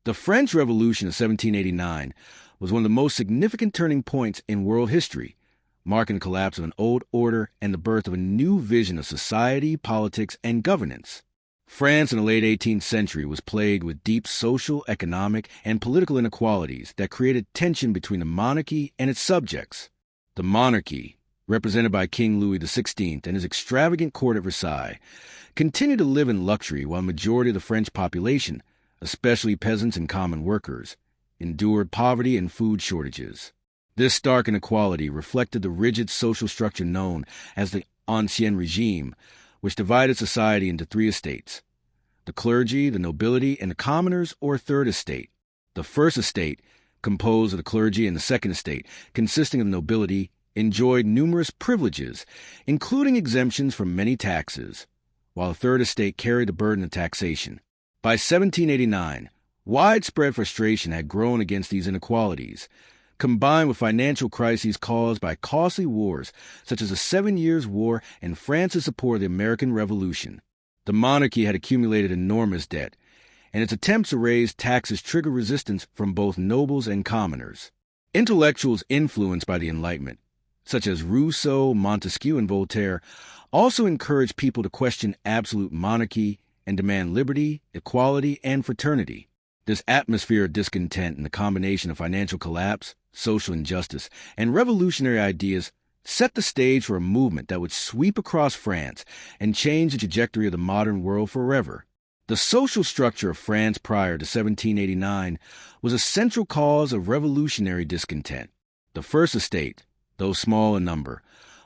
The French Revolution of 1789 was one of the most significant turning points in world history, marking the collapse of an old order and the birth of a new vision of society, politics, and governance. France in the late 18th century was plagued with deep social, economic, and political inequalities that created tension between the monarchy and its subjects. The monarchy, represented by King Louis XVI and his extravagant court at Versailles, continued to live in luxury while the majority of the French population, especially peasants and common workers, endured poverty and food shortages. This stark inequality reflected the rigid social structure known as the Ancien Regime, which divided society into three estates: the clergy, the nobility, and the commoners, or third estate. The first estate, composed of the clergy, and the second estate, consisting of the nobility, enjoyed numerous privileges, including exemptions from many taxes, while the third estate carried the burden of taxation. By 1789, widespread frustration had grown against these inequalities, combined with financial crises caused by costly wars such as the 7 Years' War and France's support of the American Revolution. The monarchy had accumulated enormous debt, and its attempts to raise taxes triggered resistance from both nobles and commoners. Intellectuals influenced by the Enlightenment, such as Rousseau, Montesquieu, and Voltaire, also encouraged people to question absolute monarchy and demand liberty, equality, and fraternity. This atmosphere of discontent and the combination of financial collapse, social injustice, and revolutionary ideas set the stage for a movement that would sweep across France and change the trajectory of the modern world forever. The social structure of France prior to 1789 was a central cause of revolutionary discontent. The First Estate, though small in number,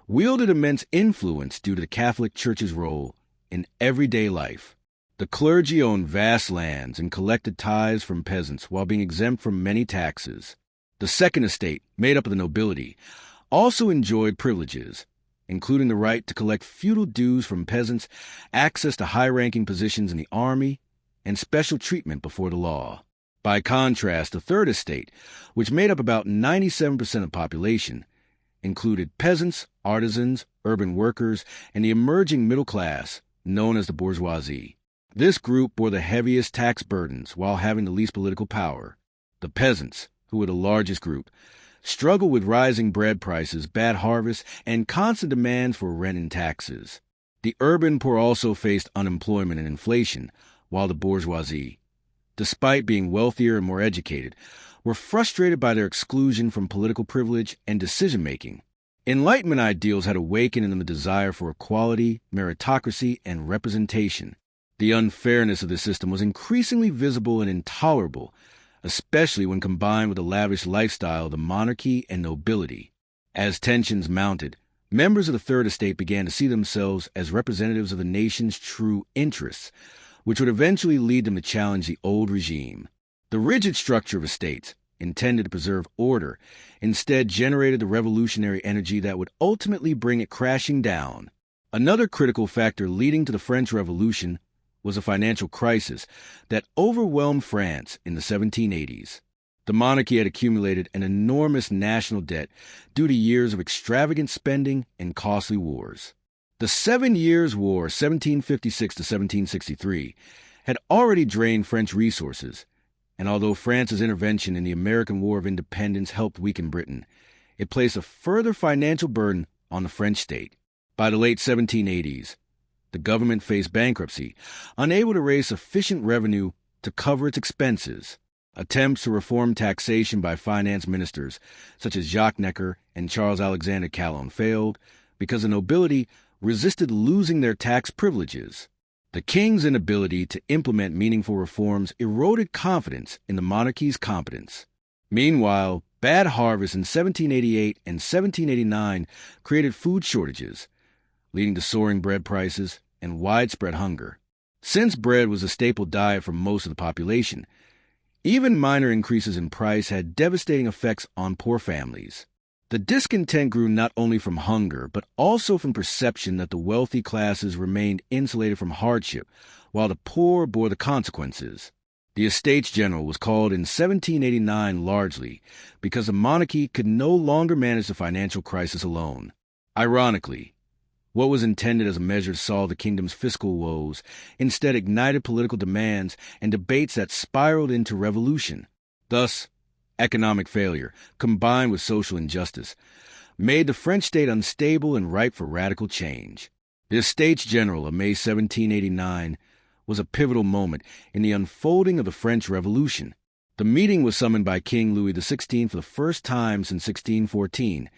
wielded immense influence due to the Catholic Church's role in everyday life. The clergy owned vast lands and collected tithes from peasants while being exempt from many taxes. The Second Estate, made up of the nobility, also enjoyed privileges, including the right to collect feudal dues from peasants, access to high-ranking positions in the army, and special treatment before the law. By contrast, the Third Estate, which made up about 97% of the population, included peasants, artisans, urban workers, and the emerging middle class, known as the bourgeoisie. This group bore the heaviest tax burdens while having the least political power. The peasants, who were the largest group, struggled with rising bread prices, bad harvests, and constant demands for rent and taxes. The urban poor also faced unemployment and inflation, while the bourgeoisie, despite being wealthier and more educated, were frustrated by their exclusion from political privilege and decision-making. Enlightenment ideals had awakened in them a desire for equality, meritocracy, and representation. The unfairness of the system was increasingly visible and intolerable, especially when combined with the lavish lifestyle of the monarchy and nobility. As tensions mounted, members of the Third Estate began to see themselves as representatives of the nation's true interests, which would eventually lead them to challenge the old regime. The rigid structure of estates, intended to preserve order, instead generated the revolutionary energy that would ultimately bring it crashing down. Another critical factor leading to the French Revolution was a financial crisis that overwhelmed France in the 1780s. The monarchy had accumulated an enormous national debt due to years of extravagant spending and costly wars. The 7 Years' War, 1756 to 1763, had already drained French resources, and although France's intervention in the American War of Independence helped weaken Britain, it placed a further financial burden on the French state. By the late 1780s, the government faced bankruptcy, unable to raise sufficient revenue to cover its expenses. Attempts to reform taxation by finance ministers, such as Jacques Necker and Charles Alexander Calonne, failed because the nobility resisted losing their tax privileges. The king's inability to implement meaningful reforms eroded confidence in the monarchy's competence. Meanwhile, bad harvests in 1788 and 1789 created food shortages, leading to soaring bread prices and widespread hunger. Since bread was a staple diet for most of the population, even minor increases in price had devastating effects on poor families. The discontent grew not only from hunger, but also from perception that the wealthy classes remained insulated from hardship, while the poor bore the consequences. The Estates General was called in 1789 largely because the monarchy could no longer manage the financial crisis alone. Ironically, What was intended as a measure to solve the kingdom's fiscal woes instead ignited political demands and debates that spiraled into revolution. Thus, economic failure, combined with social injustice, made the French state unstable and ripe for radical change. The Estates General of May 1789 was a pivotal moment in the unfolding of the French Revolution. The meeting was summoned by King Louis XVI for the first time since 1614,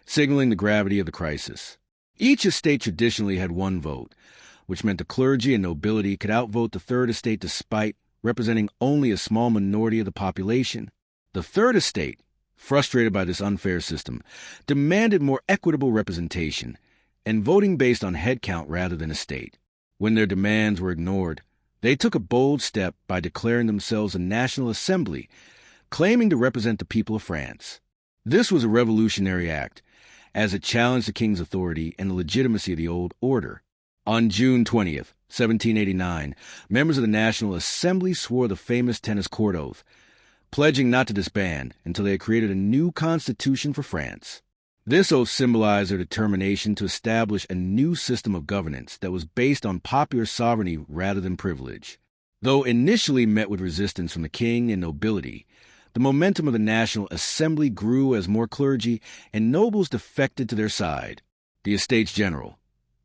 signaling the gravity of the crisis. Each estate traditionally had one vote, which meant the clergy and nobility could outvote the Third Estate despite representing only a small minority of the population. The Third Estate, frustrated by this unfair system, demanded more equitable representation and voting based on headcount rather than estate. When their demands were ignored, they took a bold step by declaring themselves a National Assembly, claiming to represent the people of France. This was a revolutionary act, as it challenged the king's authority and the legitimacy of the old order. On June 20th, 1789, members of the National Assembly swore the famous tennis court oath, pledging not to disband until they had created a new constitution for France. This oath symbolized their determination to establish a new system of governance that was based on popular sovereignty rather than privilege. Though initially met with resistance from the king and nobility, the momentum of the National Assembly grew as more clergy and nobles defected to their side. The Estates General,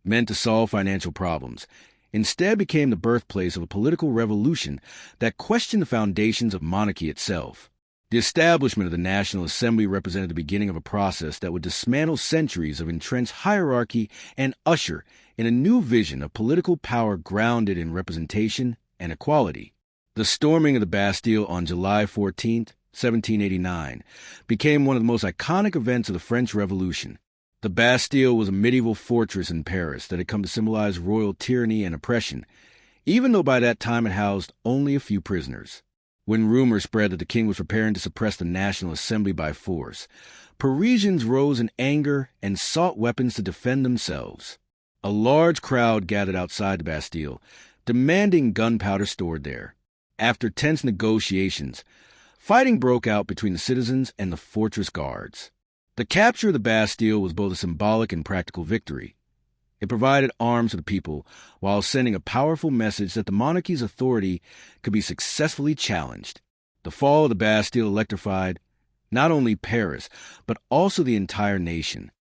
meant to solve financial problems, instead became the birthplace of a political revolution that questioned the foundations of monarchy itself. The establishment of the National Assembly represented the beginning of a process that would dismantle centuries of entrenched hierarchy and usher in a new vision of political power grounded in representation and equality. The storming of the Bastille on July 14, 1789, became one of the most iconic events of the French Revolution. The Bastille was a medieval fortress in Paris that had come to symbolize royal tyranny and oppression, even though by that time it housed only a few prisoners. When rumors spread that the king was preparing to suppress the National Assembly by force, Parisians rose in anger and sought weapons to defend themselves. A large crowd gathered outside the Bastille, demanding gunpowder stored there. After tense negotiations, fighting broke out between the citizens and the fortress guards. The capture of the Bastille was both a symbolic and practical victory. It provided arms for the people while sending a powerful message that the monarchy's authority could be successfully challenged. The fall of the Bastille electrified not only Paris, but also the entire nation.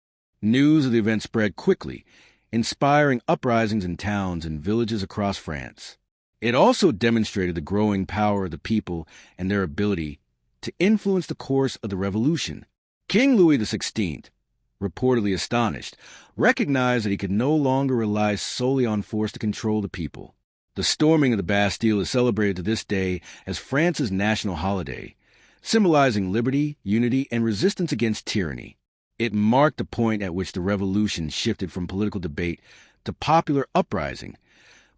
News of the event spread quickly, inspiring uprisings in towns and villages across France. It also demonstrated the growing power of the people and their ability to influence the course of the revolution. King Louis XVI, reportedly astonished, recognized that he could no longer rely solely on force to control the people. The storming of the Bastille is celebrated to this day as France's national holiday, symbolizing liberty, unity, and resistance against tyranny. It marked the point at which the revolution shifted from political debate to popular uprising,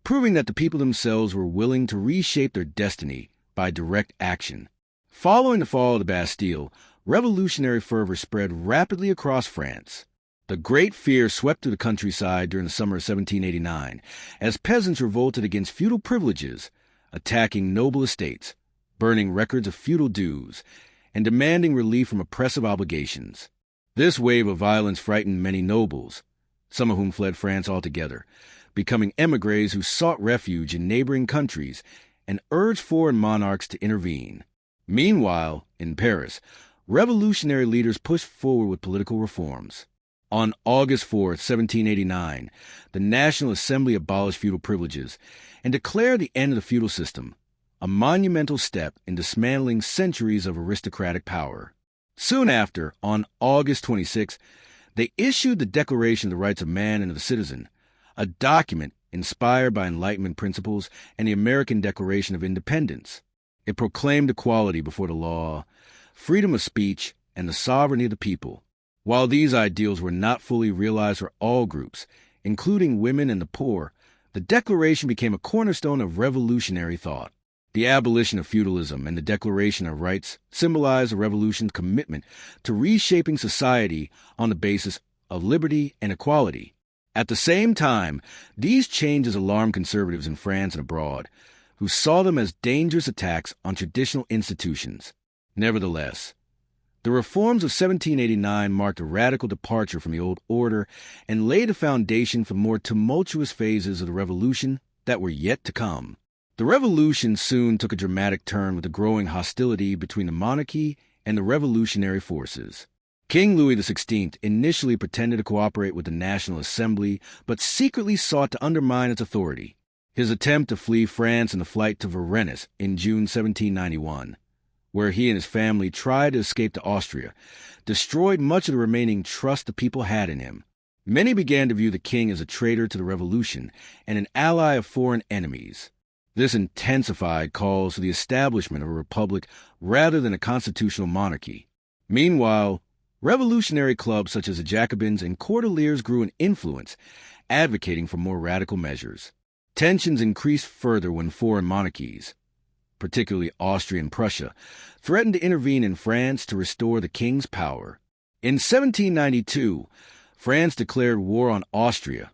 proving that the people themselves were willing to reshape their destiny by direct action. Following the fall of the Bastille, revolutionary fervor spread rapidly across France. The Great Fear swept through the countryside during the summer of 1789, as peasants revolted against feudal privileges, attacking noble estates, burning records of feudal dues, and demanding relief from oppressive obligations. This wave of violence frightened many nobles, some of whom fled France altogether, becoming émigrés who sought refuge in neighboring countries and urged foreign monarchs to intervene. Meanwhile, in Paris, revolutionary leaders pushed forward with political reforms. On August 4, 1789, the National Assembly abolished feudal privileges and declared the end of the feudal system, a monumental step in dismantling centuries of aristocratic power. Soon after, on August 26, they issued the Declaration of the Rights of Man and of the Citizen, a document inspired by Enlightenment principles and the American Declaration of Independence. It proclaimed equality before the law, freedom of speech, and the sovereignty of the people. While these ideals were not fully realized for all groups, including women and the poor, the Declaration became a cornerstone of revolutionary thought. The abolition of feudalism and the Declaration of Rights symbolized the revolution's commitment to reshaping society on the basis of liberty and equality. At the same time, these changes alarmed conservatives in France and abroad, who saw them as dangerous attacks on traditional institutions. Nevertheless, The reforms of 1789 marked a radical departure from the old order and laid a foundation for more tumultuous phases of the revolution that were yet to come. The revolution soon took a dramatic turn with the growing hostility between the monarchy and the revolutionary forces. King Louis XVI initially pretended to cooperate with the National Assembly, but secretly sought to undermine its authority. His attempt to flee France and the flight to Varennes in June 1791, where he and his family tried to escape to Austria, destroyed much of the remaining trust the people had in him. Many began to view the king as a traitor to the revolution and an ally of foreign enemies. This intensified calls for the establishment of a republic rather than a constitutional monarchy. Meanwhile, revolutionary clubs such as the Jacobins and Cordeliers grew in influence, advocating for more radical measures. Tensions increased further when foreign monarchies, particularly Austria and Prussia, threatened to intervene in France to restore the king's power. In 1792, France declared war on Austria,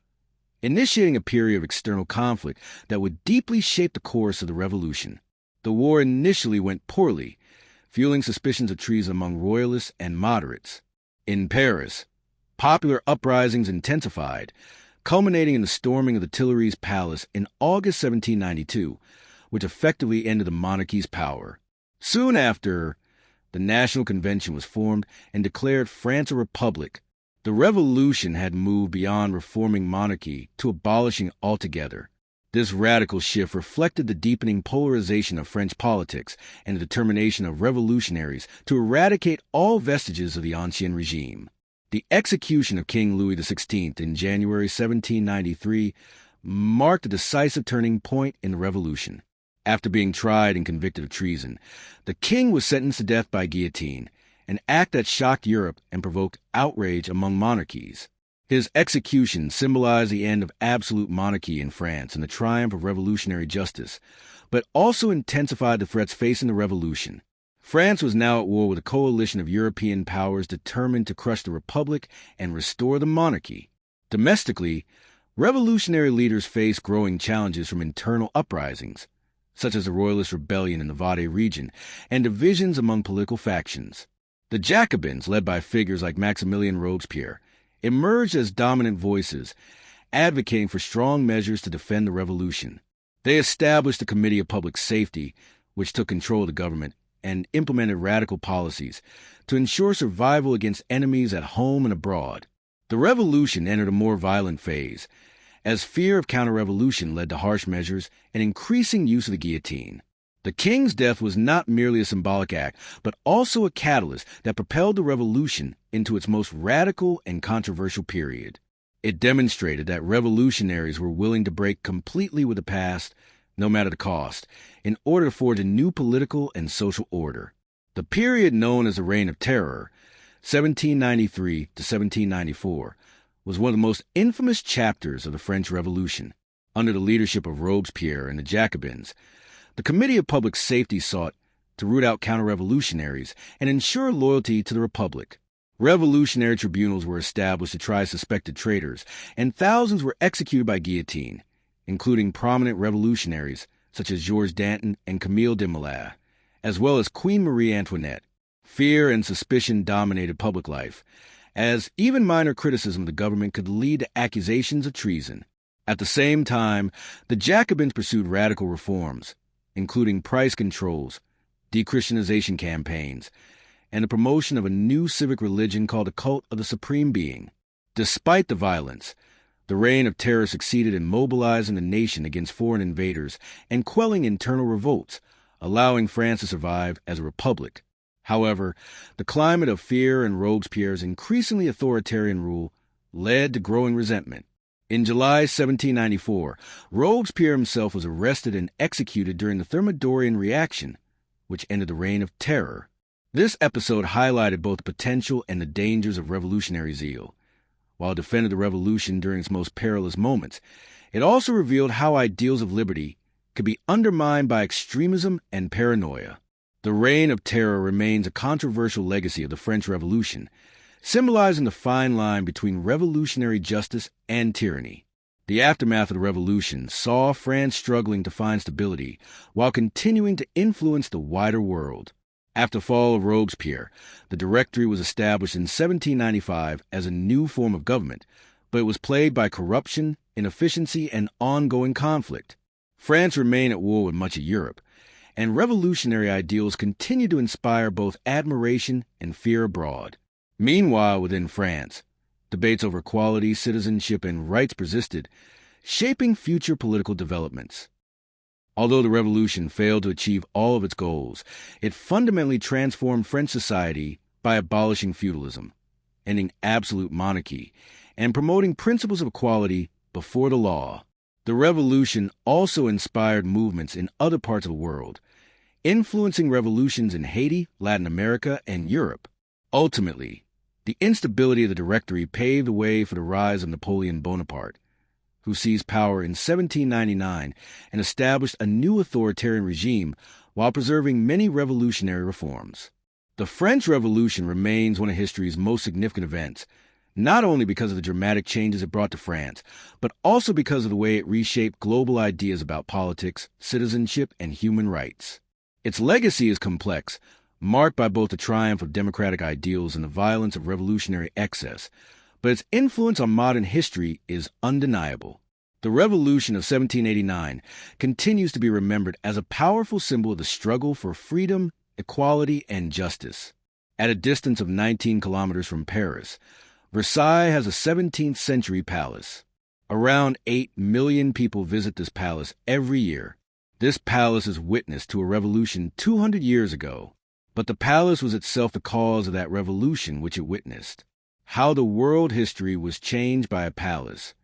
initiating a period of external conflict that would deeply shape the course of the revolution. The war initially went poorly, fueling suspicions of treason among royalists and moderates. In Paris, popular uprisings intensified, culminating in the storming of the Tuileries Palace in August 1792, which effectively ended the monarchy's power. Soon after, the National Convention was formed and declared France a republic. The revolution had moved beyond reforming monarchy to abolishing altogether. This radical shift reflected the deepening polarization of French politics and the determination of revolutionaries to eradicate all vestiges of the ancien regime. The execution of King Louis XVI in January 1793 marked a decisive turning point in the revolution. After being tried and convicted of treason, the king was sentenced to death by guillotine, an act that shocked Europe and provoked outrage among monarchies. His execution symbolized the end of absolute monarchy in France and the triumph of revolutionary justice, but also intensified the threats facing the revolution. France was now at war with a coalition of European powers determined to crush the republic and restore the monarchy. Domestically, revolutionary leaders faced growing challenges from internal uprisings, such as the Royalist rebellion in the Valais region, and divisions among political factions. The Jacobins, led by figures like Maximilien Robespierre, emerged as dominant voices, advocating for strong measures to defend the revolution. They established a Committee of Public Safety, which took control of the government, and implemented radical policies to ensure survival against enemies at home and abroad. The revolution entered a more violent phase, as fear of counter-revolution led to harsh measures and increasing use of the guillotine. The king's death was not merely a symbolic act, but also a catalyst that propelled the revolution into its most radical and controversial period. It demonstrated that revolutionaries were willing to break completely with the past, no matter the cost, in order to forge a new political and social order. The period known as the Reign of Terror, 1793 to 1794, was one of the most infamous chapters of the French Revolution. Under the leadership of Robespierre and the Jacobins, the Committee of Public Safety sought to root out counter-revolutionaries and ensure loyalty to the Republic. Revolutionary tribunals were established to try suspected traitors, and thousands were executed by guillotine, including prominent revolutionaries such as Georges Danton and Camille Desmoulins, as well as Queen Marie Antoinette. Fear and suspicion dominated public life, as even minor criticism of the government could lead to accusations of treason. At the same time, the Jacobins pursued radical reforms, including price controls, de-Christianization campaigns, and the promotion of a new civic religion called the Cult of the Supreme Being. Despite the violence, the Reign of Terror succeeded in mobilizing the nation against foreign invaders and quelling internal revolts, allowing France to survive as a republic. However, the climate of fear and Robespierre's increasingly authoritarian rule led to growing resentment. In July 1794, Robespierre himself was arrested and executed during the Thermidorian reaction, which ended the Reign of Terror. This episode highlighted both the potential and the dangers of revolutionary zeal. While it defended the revolution during its most perilous moments, it also revealed how ideals of liberty could be undermined by extremism and paranoia. The Reign of Terror remains a controversial legacy of the French Revolution, symbolizing the fine line between revolutionary justice and tyranny. The aftermath of the revolution saw France struggling to find stability while continuing to influence the wider world. After the fall of Robespierre, the Directory was established in 1795 as a new form of government, but it was plagued by corruption, inefficiency, and ongoing conflict. France remained at war with much of Europe, and revolutionary ideals continued to inspire both admiration and fear abroad. Meanwhile, within France, debates over equality, citizenship, and rights persisted, shaping future political developments. Although the revolution failed to achieve all of its goals, it fundamentally transformed French society by abolishing feudalism, ending absolute monarchy, and promoting principles of equality before the law. The revolution also inspired movements in other parts of the world, influencing revolutions in Haiti, Latin America, and Europe. Ultimately, the instability of the Directory paved the way for the rise of Napoleon Bonaparte, who seized power in 1799 and established a new authoritarian regime while preserving many revolutionary reforms. The French Revolution remains one of history's most significant events, not only because of the dramatic changes it brought to France, but also because of the way it reshaped global ideas about politics, citizenship, and human rights. Its legacy is complex, marked by both the triumph of democratic ideals and the violence of revolutionary excess, but its influence on modern history is undeniable. The Revolution of 1789 continues to be remembered as a powerful symbol of the struggle for freedom, equality, and justice. At a distance of 19 kilometers from Paris, Versailles has a 17th-century palace. Around 8 million people visit this palace every year. This palace is witness to a revolution 200 years ago, but the palace was itself the cause of that revolution which it witnessed. How the world history was changed by a palace.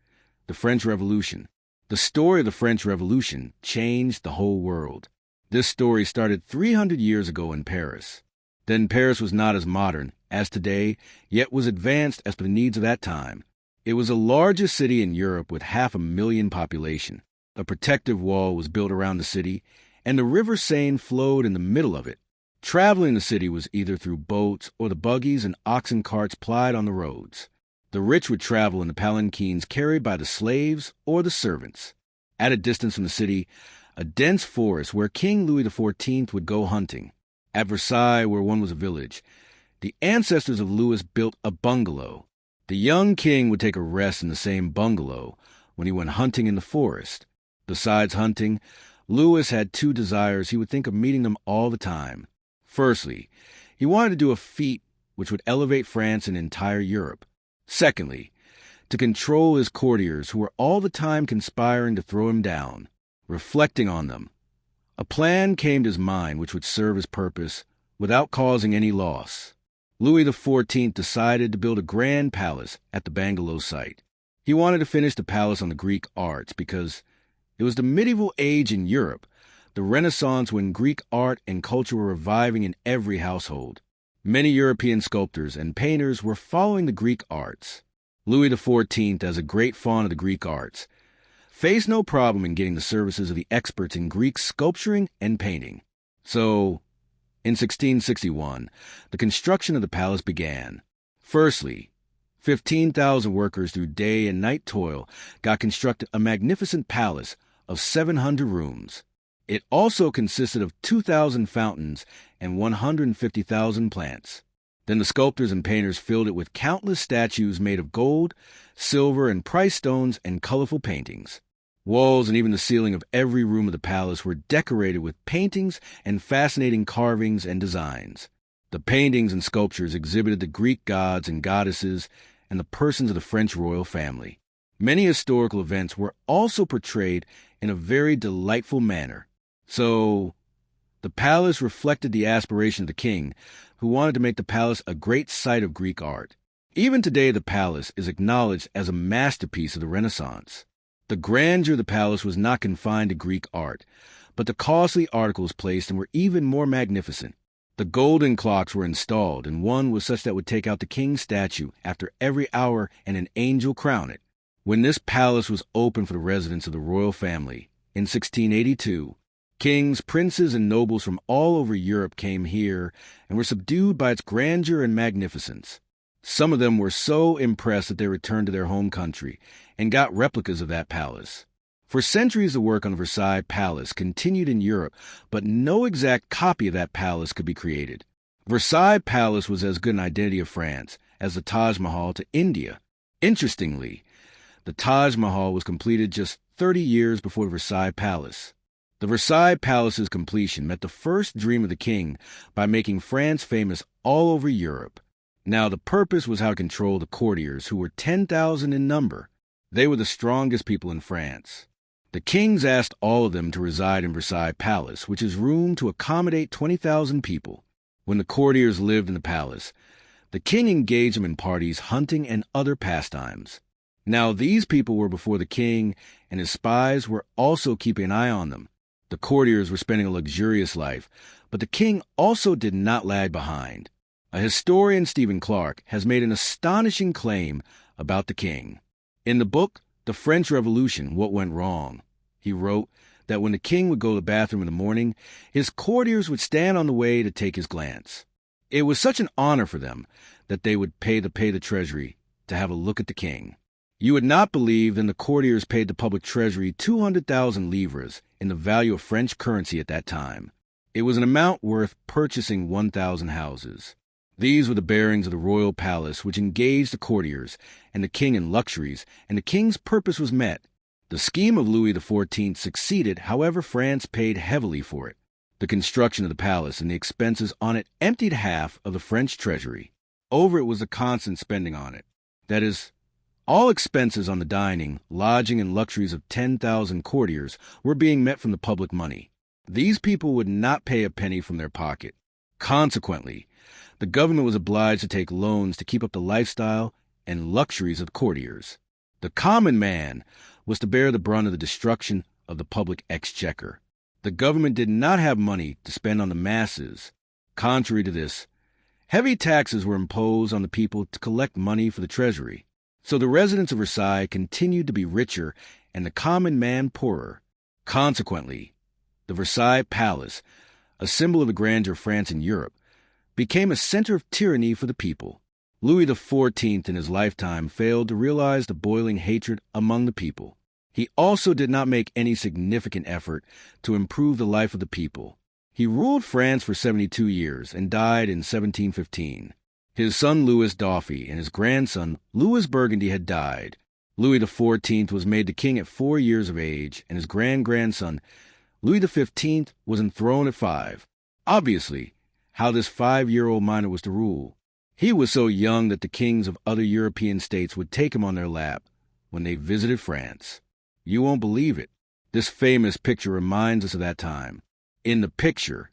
The French Revolution. The story of the French Revolution changed the whole world. This story started 300 years ago in Paris. Then Paris was not as modern as today, yet was advanced as per the needs of that time. It was the largest city in Europe with 500,000 population. A protective wall was built around the city, and the river Seine flowed in the middle of it. Traveling the city was either through boats or the buggies and oxen carts plied on the roads. The rich would travel in the palanquins carried by the slaves or the servants. At a distance from the city, a dense forest where King Louis XIV would go hunting. At Versailles, where one was a village, the ancestors of Louis built a bungalow. The young king would take a rest in the same bungalow when he went hunting in the forest. Besides hunting, Louis had two desires he would think of meeting them all the time. Firstly, he wanted to do a feat which would elevate France and entire Europe. Secondly, to control his courtiers who were all the time conspiring to throw him down. Reflecting on them, a plan came to his mind which would serve his purpose without causing any loss. Louis XIV decided to build a grand palace at the bungalow site. He wanted to finish the palace on the Greek arts because it was the medieval age in Europe, the Renaissance, when Greek art and culture were reviving in every household. Many European sculptors and painters were following the Greek arts. Louis XIV, as a great fan of the Greek arts, faced no problem in getting the services of the experts in Greek sculpturing and painting. So, in 1661, the construction of the palace began. Firstly, 15,000 workers through day and night toil got constructed a magnificent palace of 700 rooms. It also consisted of 2,000 fountains and 150,000 plants. Then the sculptors and painters filled it with countless statues made of gold, silver, and price stones and colorful paintings. Walls and even the ceiling of every room of the palace were decorated with paintings and fascinating carvings and designs. The paintings and sculptures exhibited the Greek gods and goddesses and the persons of the French royal family. Many historical events were also portrayed in a very delightful manner. So, the palace reflected the aspiration of the king, who wanted to make the palace a great site of Greek art. Even today, the palace is acknowledged as a masterpiece of the Renaissance. The grandeur of the palace was not confined to Greek art, but the costly articles placed in were even more magnificent. The golden clocks were installed, and one was such that would take out the king's statue after every hour and an angel crown it. When this palace was opened for the residence of the royal family, in 1682, kings, princes, and nobles from all over Europe came here and were subdued by its grandeur and magnificence. Some of them were so impressed that they returned to their home country and got replicas of that palace. For centuries, the work on the Versailles Palace continued in Europe, but no exact copy of that palace could be created. Versailles Palace was as good an identity of France as the Taj Mahal to India. Interestingly, the Taj Mahal was completed just 30 years before the Versailles Palace. The Versailles Palace's completion met the first dream of the king by making France famous all over Europe. Now, the purpose was how to control the courtiers, who were 10,000 in number. They were the strongest people in France. The kings asked all of them to reside in Versailles Palace, which is room to accommodate 20,000 people. When the courtiers lived in the palace, the king engaged them in parties, hunting, and other pastimes. Now, these people were before the king, and his spies were also keeping an eye on them. The courtiers were spending a luxurious life, but the king also did not lag behind. A historian, Stephen Clark, has made an astonishing claim about the king. In the book, The French Revolution, What Went Wrong, he wrote that when the king would go to the bathroom in the morning, his courtiers would stand on the way to take his glance. It was such an honor for them that they would pay the treasury to have a look at the king. You would not believe that the courtiers paid the public treasury 200,000 livres in the value of French currency at that time. It was an amount worth purchasing 1,000 houses. These were the bearings of the royal palace, which engaged the courtiers and the king in luxuries, and the king's purpose was met. The scheme of Louis XIV succeeded, however, France paid heavily for it. The construction of the palace and the expenses on it emptied half of the French treasury. Over it was the constant spending on it. That is, all expenses on the dining, lodging, and luxuries of 10,000 courtiers were being met from the public money. These people would not pay a penny from their pocket. Consequently, the government was obliged to take loans to keep up the lifestyle and luxuries of the courtiers. The common man was to bear the brunt of the destruction of the public exchequer. The government did not have money to spend on the masses. Contrary to this, heavy taxes were imposed on the people to collect money for the treasury. So the residents of Versailles continued to be richer and the common man poorer. Consequently, the Versailles Palace, a symbol of the grandeur of France in Europe, became a center of tyranny for the people. Louis XIV in his lifetime failed to realize the boiling hatred among the people. He also did not make any significant effort to improve the life of the people. He ruled France for 72 years and died in 1715. His son Louis Dauphin and his grandson Louis Burgundy had died. Louis XIV was made the king at 4 years of age, and his grandson Louis XV was enthroned at 5. Obviously, how this 5-year-old minor was to rule. He was so young that the kings of other European states would take him on their lap when they visited France. You won't believe it. This famous picture reminds us of that time. In the picture,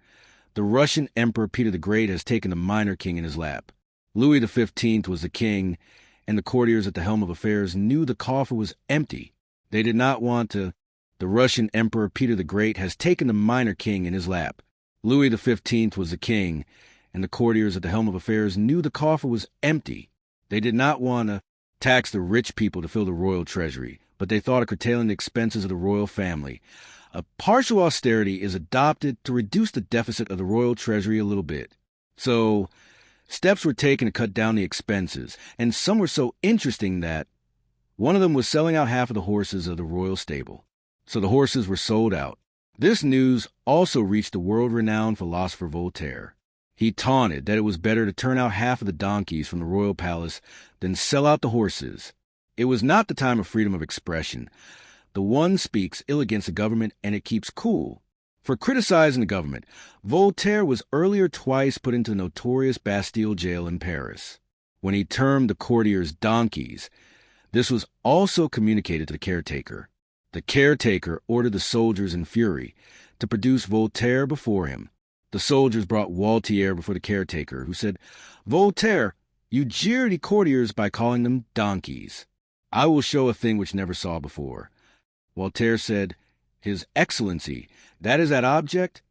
the Russian Emperor Peter the Great has taken the minor king in his lap. Louis XV was the king, and the courtiers at the helm of affairs knew the coffer was empty. They did not want to. The Russian Emperor Peter the Great has taken the minor king in his lap. Louis XV was the king, and the courtiers at the helm of affairs knew the coffer was empty. They did not want to tax the rich people to fill the royal treasury, but they thought of curtailing the expenses of the royal family. A partial austerity is adopted to reduce the deficit of the royal treasury a little bit. So, steps were taken to cut down the expenses, and some were so interesting that one of them was selling out half of the horses of the royal stable. So the horses were sold out. This news also reached the world-renowned philosopher Voltaire. He taunted that it was better to turn out half of the donkeys from the royal palace than sell out the horses. It was not the time of freedom of expression. The one speaks ill against the government, and it keeps cool. For criticizing the government, Voltaire was earlier twice put into the notorious Bastille jail in Paris. When he termed the courtiers donkeys, this was also communicated to the caretaker. The caretaker ordered the soldiers in fury to produce Voltaire before him. The soldiers brought Voltaire before the caretaker, who said, "Voltaire, you jeer the courtiers by calling them donkeys. I will show a thing which never saw before." Voltaire said, "His Excellency, that is that object?"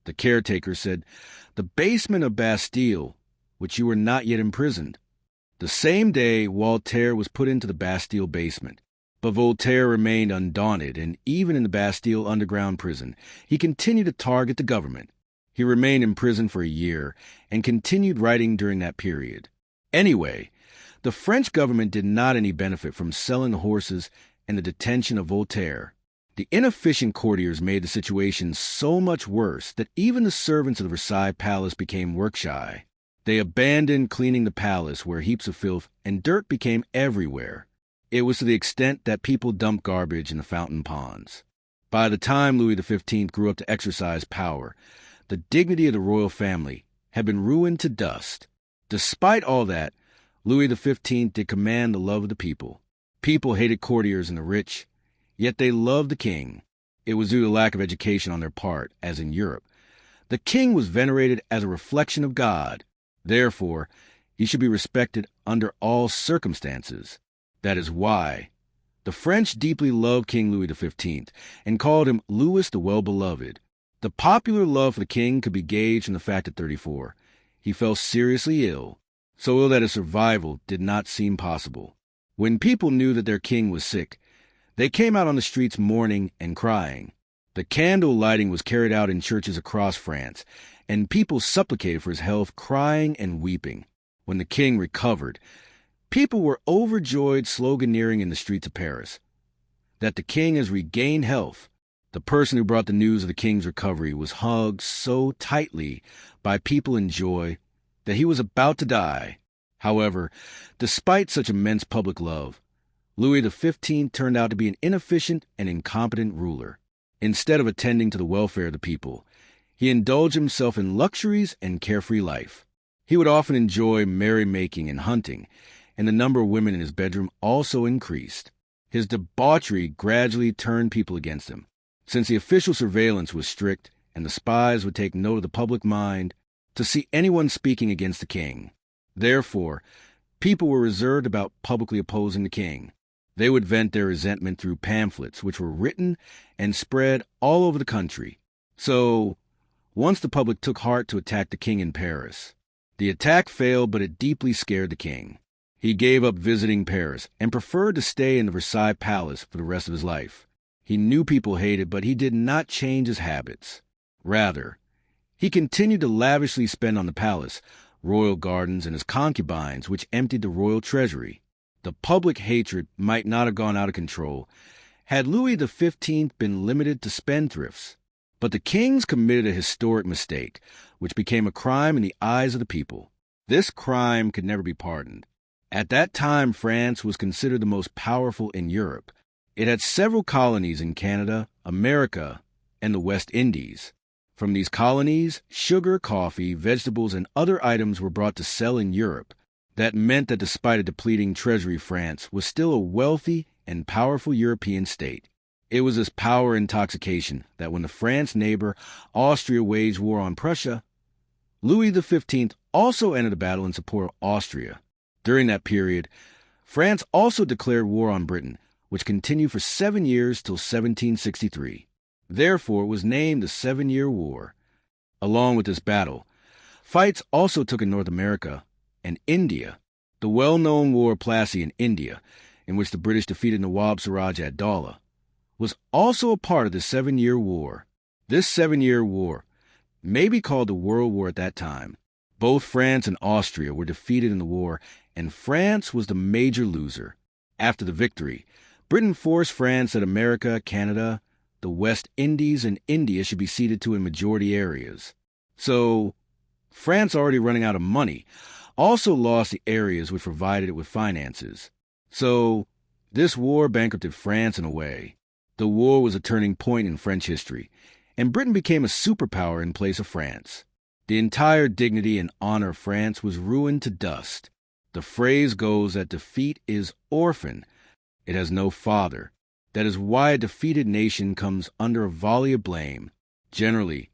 The caretaker said, "The basement of Bastille, which you were not yet imprisoned." The same day, Voltaire was put into the Bastille basement. But Voltaire remained undaunted, and even in the Bastille underground prison, he continued to target the government. He remained in prison for a year and continued writing during that period. Anyway, the French government did not any benefit from selling the horses and the detention of Voltaire. The inefficient courtiers made the situation so much worse that even the servants of the Versailles Palace became work-shy. They abandoned cleaning the palace, where heaps of filth and dirt became everywhere. It was to the extent that people dumped garbage in the fountain ponds. By the time Louis XV grew up to exercise power, the dignity of the royal family had been ruined to dust. Despite all that, Louis XV did command the love of the people. People hated courtiers and the rich, yet they loved the king. It was due to lack of education on their part, as in Europe. The king was venerated as a reflection of God. Therefore, he should be respected under all circumstances. That is why the French deeply loved King Louis XV and called him Louis the Well-Beloved. The popular love for the king could be gauged in the fact that at 34, he fell seriously ill, so ill that his survival did not seem possible. When people knew that their king was sick, they came out on the streets mourning and crying. The candle lighting was carried out in churches across France, and people supplicated for his health, crying and weeping. When the king recovered, people were overjoyed, sloganeering in the streets of Paris that the king has regained health. The person who brought the news of the king's recovery was hugged so tightly by people in joy that he was about to die. However, despite such immense public love, Louis XV turned out to be an inefficient and incompetent ruler. Instead of attending to the welfare of the people, he indulged himself in luxuries and carefree life. He would often enjoy merrymaking and hunting, and the number of women in his bedroom also increased. His debauchery gradually turned people against him, since the official surveillance was strict and the spies would take note of the public mind to see anyone speaking against the king. Therefore, people were reserved about publicly opposing the king. They would vent their resentment through pamphlets, which were written and spread all over the country. So, once the public took heart to attack the king in Paris. The attack failed, but it deeply scared the king. He gave up visiting Paris and preferred to stay in the Versailles Palace for the rest of his life. He knew people hated, but he did not change his habits. Rather, he continued to lavishly spend on the palace, royal gardens, and his concubines, which emptied the royal treasury. The public hatred might not have gone out of control had Louis XV been limited to spendthrifts. But the kings committed a historic mistake, which became a crime in the eyes of the people. This crime could never be pardoned. At that time, France was considered the most powerful in Europe. It had several colonies in Canada, America, and the West Indies. From these colonies, sugar, coffee, vegetables, and other items were brought to sell in Europe. That meant that despite a depleting treasury, France was still a wealthy and powerful European state. It was this power intoxication that when the France neighbor, Austria, waged war on Prussia, Louis XV also entered the battle in support of Austria. During that period, France also declared war on Britain, which continued for 7 years till 1763. Therefore, it was named the 7-Year War. Along with this battle, fights also took in North America and India. The well-known War of Plassey in India, in which the British defeated Nawab Siraj ad-Dawla, was also a part of the 7-Year War. This 7-Year War may be called the World War at that time. Both France and Austria were defeated in the war, and France was the major loser. After the victory, Britain forced France that America, Canada, the West Indies, and India should be ceded to in majority areas. So, France, already running out of money, also lost the areas which provided it with finances. So, this war bankrupted France in a way. The war was a turning point in French history, and Britain became a superpower in place of France. The entire dignity and honor of France was ruined to dust. The phrase goes that defeat is orphan. It has no father. That is why a defeated nation comes under a volley of blame. Generally,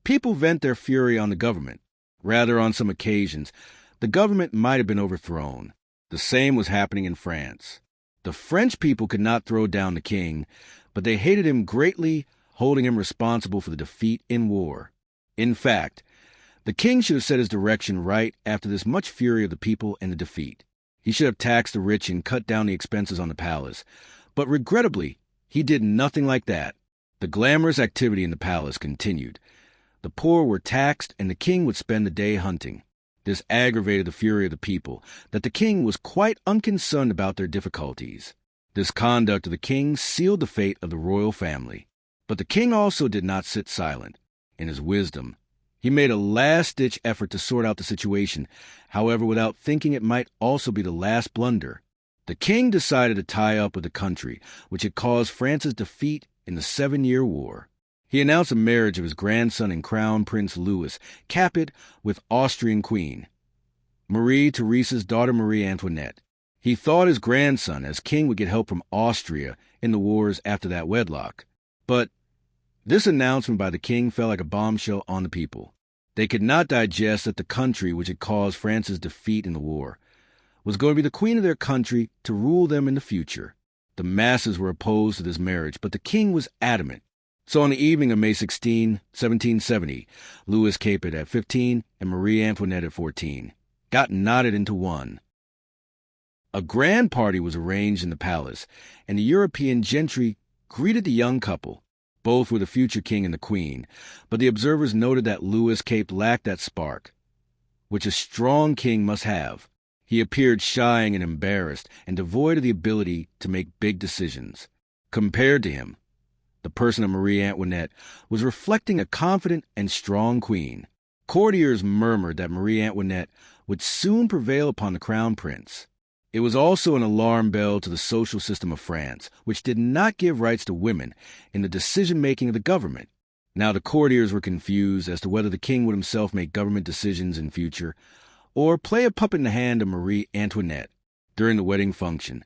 people vent their fury on the government. Rather, on some occasions, the government might have been overthrown. The same was happening in France. The French people could not throw down the king, but they hated him greatly, holding him responsible for the defeat in war. In fact, the king should have set his direction right after this much fury of the people and the defeat. He should have taxed the rich and cut down the expenses on the palace. But regrettably, he did nothing like that. The glamorous activity in the palace continued. The poor were taxed, and the king would spend the day hunting. This aggravated the fury of the people, that the king was quite unconcerned about their difficulties. This conduct of the king sealed the fate of the royal family. But the king also did not sit silent. In his wisdom, he made a last-ditch effort to sort out the situation, however, without thinking it might also be the last blunder. The king decided to tie up with the country, which had caused France's defeat in the 7-Year War. He announced a marriage of his grandson and Crown Prince Louis Capet with Austrian Queen Marie Therese's daughter Marie Antoinette. He thought his grandson, as king, would get help from Austria in the wars after that wedlock. But this announcement by the king fell like a bombshell on the people. They could not digest that the country which had caused France's defeat in the war was going to be the queen of their country to rule them in the future. The masses were opposed to this marriage, but the king was adamant. So on the evening of May 16, 1770, Louis Capet at 15 and Marie Antoinette at 14 got knotted into one. A grand party was arranged in the palace, and the European gentry greeted the young couple. Both were the future king and the queen, but the observers noted that Louis Capet lacked that spark, which a strong king must have. He appeared shy and embarrassed and devoid of the ability to make big decisions. Compared to him, the person of Marie Antoinette was reflecting a confident and strong queen. Courtiers murmured that Marie Antoinette would soon prevail upon the crown prince. It was also an alarm bell to the social system of France, which did not give rights to women in the decision-making of the government. Now the courtiers were confused as to whether the king would himself make government decisions in future, or play a puppet in the hand of Marie Antoinette. During the wedding function,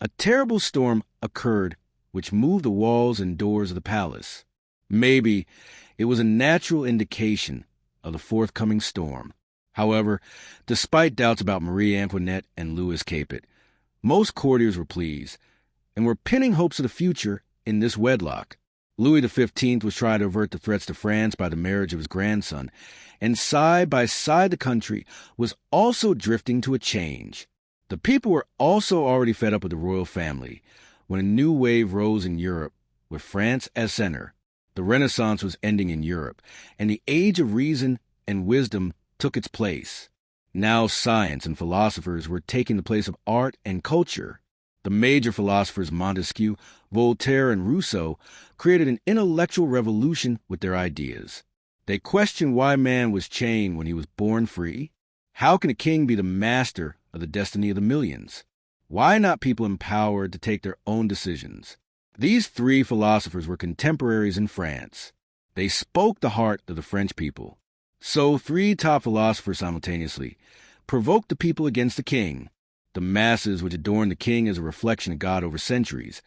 a terrible storm occurred which moved the walls and doors of the palace. Maybe it was a natural indication of the forthcoming storm. However, despite doubts about Marie Antoinette and Louis Capet, most courtiers were pleased and were pinning hopes of the future in this wedlock. Louis XV was trying to avert the threats to France by the marriage of his grandson, and side by side the country was also drifting to a change. The people were also already fed up with the royal family when a new wave rose in Europe with France as center. The Renaissance was ending in Europe, and the age of reason and wisdom took its place. Now science and philosophers were taking the place of art and culture. The major philosophers Montesquieu, Voltaire, and Rousseau created an intellectual revolution with their ideas. They questioned why man was chained when he was born free. How can a king be the master of the destiny of the millions? Why not people empowered to take their own decisions? These three philosophers were contemporaries in France. They spoke the heart of the French people. So three top philosophers simultaneously provoked the people against the king. The masses, which adorned the king as a reflection of God over centuries,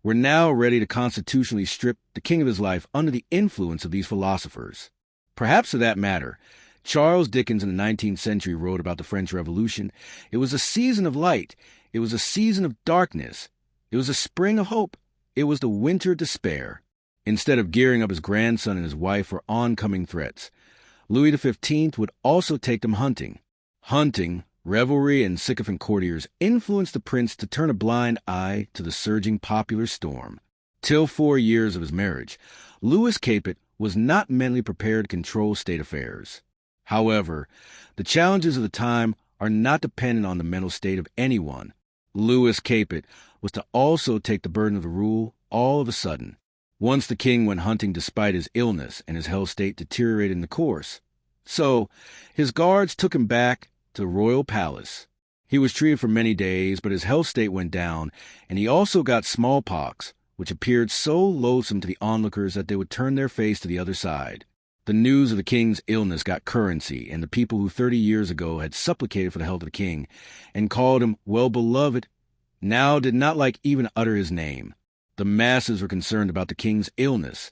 were now ready to constitutionally strip the king of his life under the influence of these philosophers. Perhaps for that matter, Charles Dickens in the 19th century wrote about the French Revolution. It was a season of light. It was a season of darkness. It was a spring of hope. It was the winter of despair. Instead of gearing up his grandson and his wife for oncoming threats, Louis XV would also take them hunting. Hunting, revelry, and sycophant courtiers influenced the prince to turn a blind eye to the surging popular storm. Till 4 years of his marriage, Louis Capet was not mentally prepared to control state affairs. However, the challenges of the time are not dependent on the mental state of anyone. Louis Capet was to also take the burden of the rule all of a sudden. Once the king went hunting despite his illness and his health state deteriorated in the course. So, his guards took him back to the royal palace. He was treated for many days, but his health state went down, and he also got smallpox, which appeared so loathsome to the onlookers that they would turn their face to the other side. The news of the king's illness got currency, and the people who 30 years ago had supplicated for the health of the king and called him well-beloved now did not like even utter his name. The masses were concerned about the king's illness,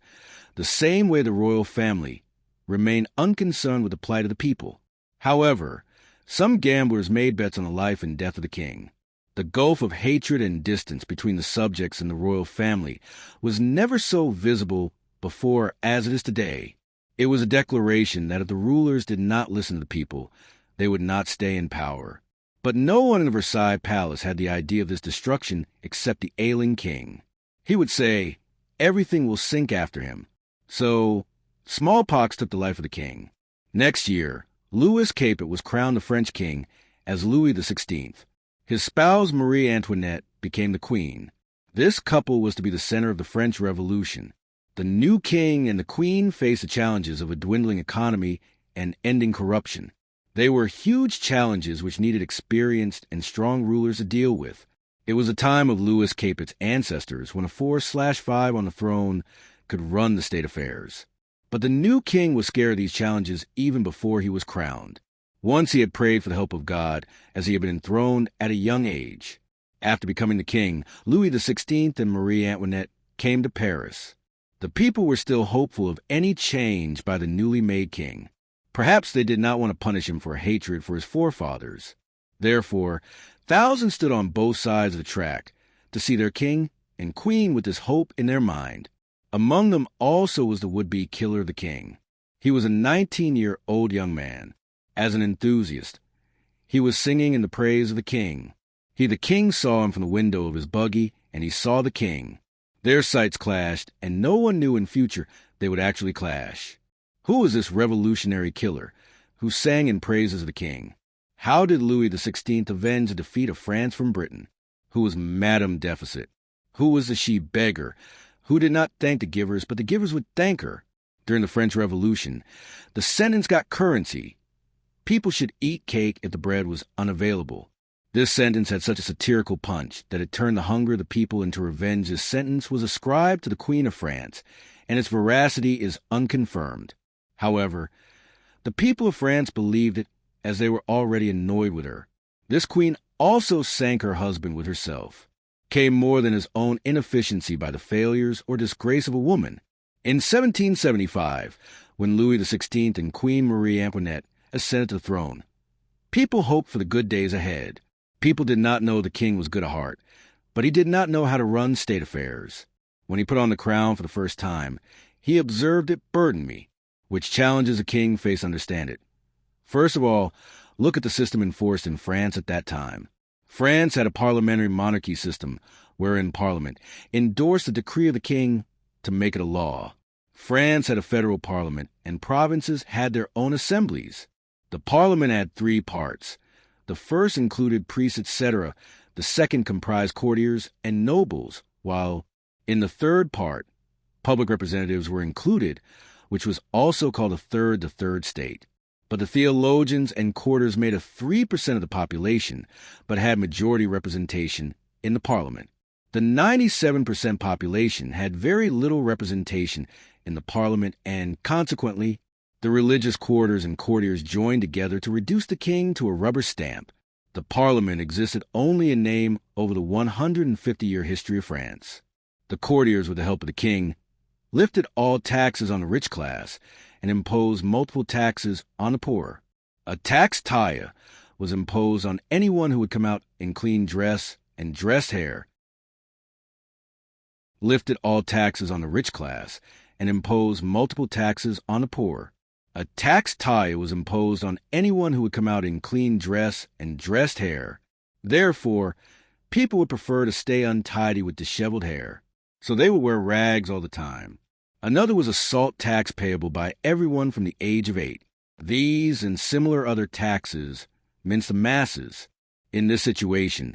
the same way the royal family remained unconcerned with the plight of the people. However, some gamblers made bets on the life and death of the king. The gulf of hatred and distance between the subjects and the royal family was never so visible before as it is today. It was a declaration that if the rulers did not listen to the people, they would not stay in power. But no one in the Versailles Palace had the idea of this destruction except the ailing king. He would say, everything will sink after him. So, smallpox took the life of the king. Next year, Louis Capet was crowned the French king as Louis XVI. His spouse Marie Antoinette became the queen. This couple was to be the center of the French Revolution. The new king and the queen faced the challenges of a dwindling economy and ending corruption. They were huge challenges which needed experienced and strong rulers to deal with. It was a time of Louis Capet's ancestors when a 4/5 on the throne could run the state affairs. But the new king was scared of these challenges even before he was crowned. Once he had prayed for the help of God, as he had been enthroned at a young age. After becoming the king, Louis XVI and Marie Antoinette came to Paris. The people were still hopeful of any change by the newly made king. Perhaps they did not want to punish him for hatred for his forefathers. Therefore, thousands stood on both sides of the track to see their king and queen with this hope in their mind. Among them also was the would-be killer of the king. He was a 19-year-old young man. As an enthusiast, he was singing in the praise of the king. The king saw him from the window of his buggy, and he saw the king. Their sights clashed, and no one knew in future they would actually clash. Who was this revolutionary killer who sang in praises of the king? How did Louis XVI avenge the defeat of France from Britain? Who was Madame Deficit? Who was the she-beggar who did not thank the givers, but the givers would thank her? During the French Revolution, the sentence got currency. People should eat cake if the bread was unavailable. This sentence had such a satirical punch that it turned the hunger of the people into revenge. This sentence was ascribed to the Queen of France, and its veracity is unconfirmed. However, the people of France believed it, as they were already annoyed with her. This queen also sank her husband with herself, came more than his own inefficiency by the failures or disgrace of a woman. In 1775, when Louis XVI and Queen Marie Antoinette ascended to the throne, people hoped for the good days ahead. People did not know the king was good at heart, but he did not know how to run state affairs. When he put on the crown for the first time, he observed it burdened me. Which challenges a king face understand it. First of all, look at the system enforced in France at that time. France had a parliamentary monarchy system wherein Parliament endorsed the decree of the king to make it a law. France had a federal parliament, and provinces had their own assemblies. The parliament had 3 parts. The first included priests, etc. The second comprised courtiers and nobles, while in the third part, public representatives were included, which was also called the third state. But the theologians and courtiers made up 3% of the population, but had majority representation in the parliament. The 97% population had very little representation in the parliament, and consequently, the religious quarters and courtiers joined together to reduce the king to a rubber stamp. The parliament existed only in name over the 150-year history of France. The courtiers, with the help of the king, lifted all taxes on the rich class and imposed multiple taxes on the poor. A tax taille was imposed on anyone who would come out in clean dress and dressed hair. Lifted all taxes on the rich class and imposed multiple taxes on the poor. A tax taille was imposed on anyone who would come out in clean dress and dressed hair. Therefore, people would prefer to stay untidy with disheveled hair, so they would wear rags all the time. Another was a salt tax payable by everyone from the age of 8. These and similar other taxes meant the masses. In this situation,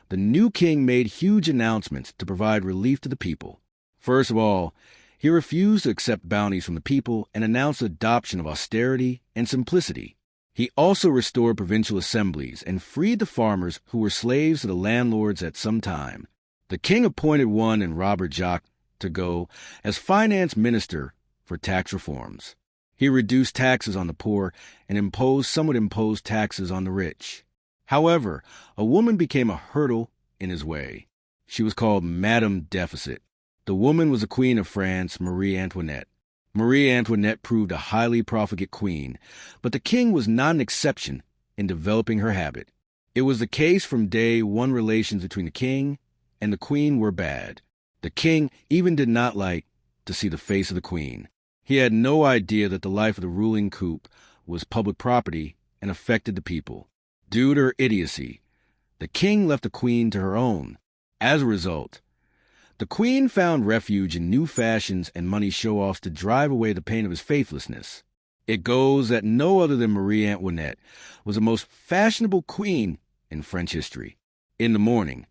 the new king made huge announcements to provide relief to the people. First of all, he refused to accept bounties from the people and announced the adoption of austerity and simplicity. He also restored provincial assemblies and freed the farmers who were slaves to the landlords at some time. The king appointed one in Robert Jacques to go as finance minister for tax reforms. He reduced taxes on the poor and somewhat imposed taxes on the rich. However, a woman became a hurdle in his way. She was called Madame Deficit. The woman was the Queen of France, Marie Antoinette. Marie Antoinette proved a highly profligate queen, but the king was not an exception in developing her habit. It was the case from day one. Relations between the king and the queen were bad. The king even did not like to see the face of the queen. He had no idea that the life of the ruling couple was public property and affected the people. Due to her idiocy, the king left the queen to her own. As a result, the queen found refuge in new fashions and money show-offs to drive away the pain of his faithlessness. It goes that no other than Marie Antoinette was the most fashionable queen in French history. In the morning,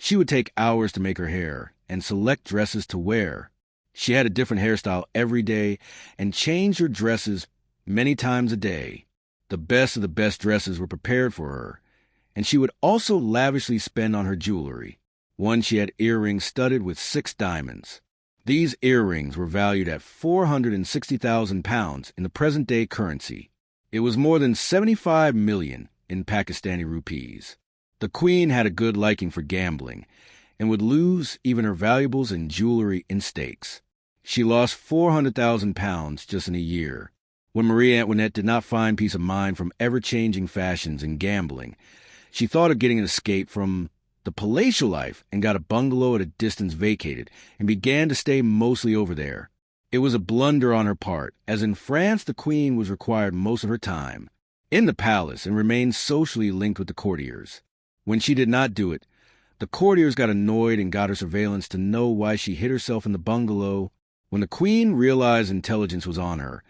She would take hours to make her hair and select dresses to wear. She had a different hairstyle every day and changed her dresses many times a day. The best of the best dresses were prepared for her, and she would also lavishly spend on her jewelry. Once she had earrings studded with 6 diamonds. These earrings were valued at 460,000 pounds in the present-day currency. It was more than 75 million in Pakistani rupees. The queen had a good liking for gambling and would lose even her valuables and jewelry in stakes. She lost 400,000 pounds just in a year. When Marie Antoinette did not find peace of mind from ever-changing fashions and gambling, she thought of getting an escape from the palatial life and got a bungalow at a distance vacated and began to stay mostly over there. It was a blunder on her part, as in France the queen was required most of her time in the palace and remained socially linked with the courtiers. When she did not do it, the courtiers got annoyed and got her surveillance to know why she hid herself in the bungalow. When the queen realized intelligence was on her,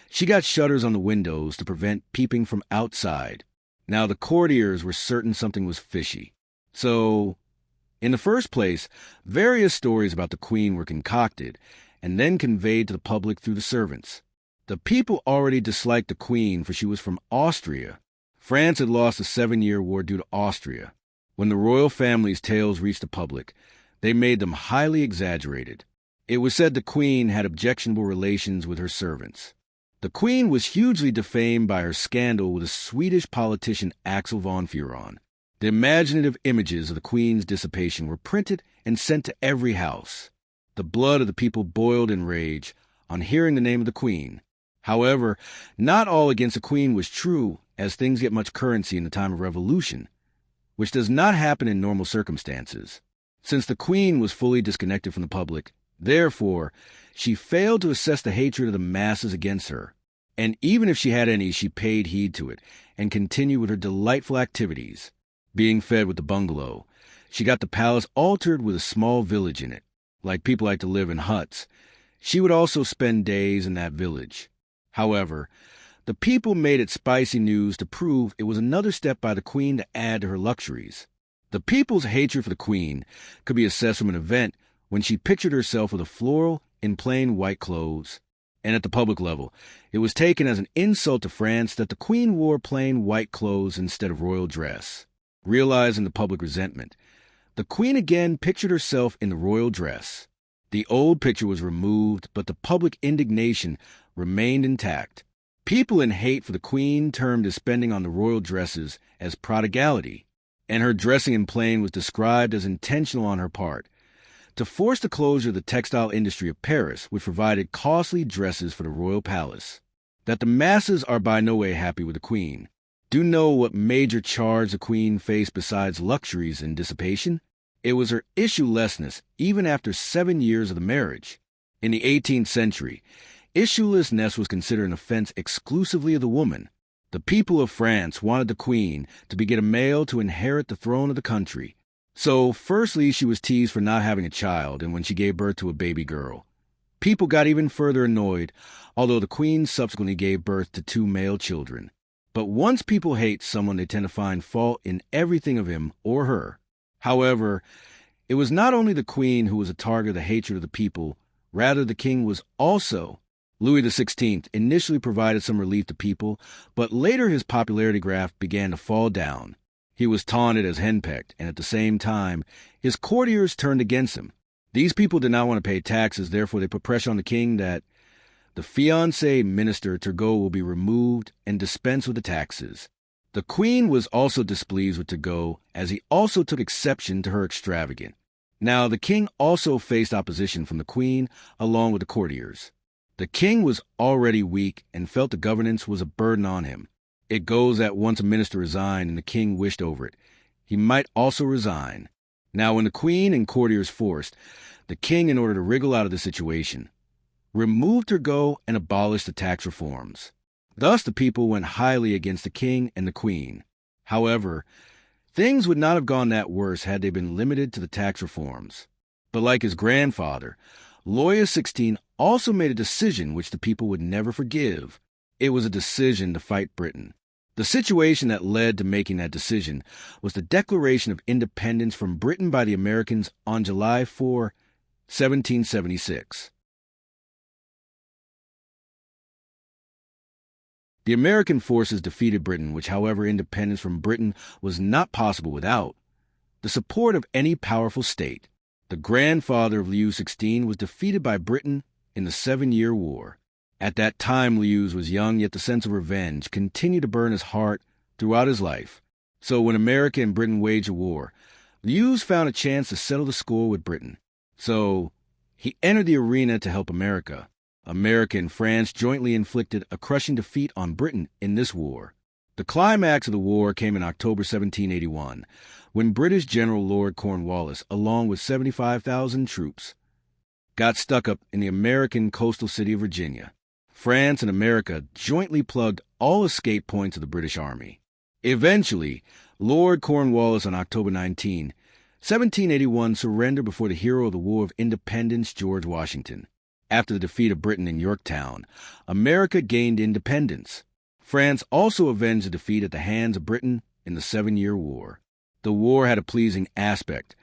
she got shutters on the windows to prevent peeping from outside. Now the courtiers were certain something was fishy. So, in the first place, various stories about the queen were concocted and then conveyed to the public through the servants. The people already disliked the queen, for she was from Austria. France had lost the 7-Year War due to Austria. When the royal family's tales reached the public, they made them highly exaggerated. It was said the queen had objectionable relations with her servants. The queen was hugely defamed by her scandal with a Swedish politician Axel von Furon. The imaginative images of the queen's dissipation were printed and sent to every house. The blood of the people boiled in rage on hearing the name of the queen. However, not all against the queen was true, as things get much currency in the time of revolution, which does not happen in normal circumstances. Since the queen was fully disconnected from the public, therefore, she failed to assess the hatred of the masses against her. And even if she had any, she paid heed to it and continued with her delightful activities. Being fed with the bungalow, she got the palace altered with a small village in it. Like people like to live in huts, she would also spend days in that village. However, the people made it spicy news to prove it was another step by the queen to add to her luxuries. The people's hatred for the queen could be assessed from an event when she pictured herself with a floral in plain white clothes. And at the public level, it was taken as an insult to France that the queen wore plain white clothes instead of royal dress. Realizing the public resentment, the queen again pictured herself in the royal dress. The old picture was removed, but the public indignation remained intact. People in hate for the queen termed his spending on the royal dresses as prodigality, and her dressing in plain was described as intentional on her part, to force the closure of the textile industry of Paris, which provided costly dresses for the royal palace. That the masses are by no way happy with the queen. Do know what major charge the queen faced besides luxuries and dissipation? It was her issuelessness, even after 7 years of the marriage. In the 18th century, issuelessness was considered an offense exclusively of the woman. The people of France wanted the queen to beget a male to inherit the throne of the country. So, firstly, she was teased for not having a child, and when she gave birth to a baby girl. People got even further annoyed, although the queen subsequently gave birth to 2 male children. But once people hate someone, they tend to find fault in everything of him or her. However, it was not only the queen who was a target of the hatred of the people, rather the king was also. Louis XVI initially provided some relief to people, but later his popularity graph began to fall down. He was taunted as henpecked, and at the same time, his courtiers turned against him. These people did not want to pay taxes, therefore they put pressure on the king that the fiancé minister Turgot will be removed and dispense with the taxes. The queen was also displeased with Turgot, as he also took exception to her extravagance. Now, the king also faced opposition from the queen, along with the courtiers. The king was already weak and felt the governance was a burden on him. It goes that once a minister resigned and the king wished over it, he might also resign. Now, when the queen and courtiers forced, the king, in order to wriggle out of the situation, removed Turgot and abolished the tax reforms. Thus, the people went highly against the king and the queen. However, things would not have gone that worse had they been limited to the tax reforms. But like his grandfather, Louis XVI also made a decision which the people would never forgive. It was a decision to fight Britain. The situation that led to making that decision was the Declaration of Independence from Britain by the Americans on July 4, 1776. The American forces defeated Britain, which, however, independence from Britain was not possible without the support of any powerful state. The grandfather of Louis XVI was defeated by Britain in the 7-Year War. At that time, Louis was young, yet the sense of revenge continued to burn his heart throughout his life. So when America and Britain waged a war, Louis found a chance to settle the score with Britain. So he entered the arena to help America. America and France jointly inflicted a crushing defeat on Britain in this war. The climax of the war came in October 1781, when British General Lord Cornwallis, along with 75,000 troops, got stuck up in the American coastal city of Virginia. France and America jointly plugged all escape points of the British Army. Eventually, Lord Cornwallis on October 19, 1781 surrendered before the hero of the War of Independence, George Washington. After the defeat of Britain in Yorktown, America gained independence. France also avenged the defeat at the hands of Britain in the 7-Year War. The war had a pleasing aspect,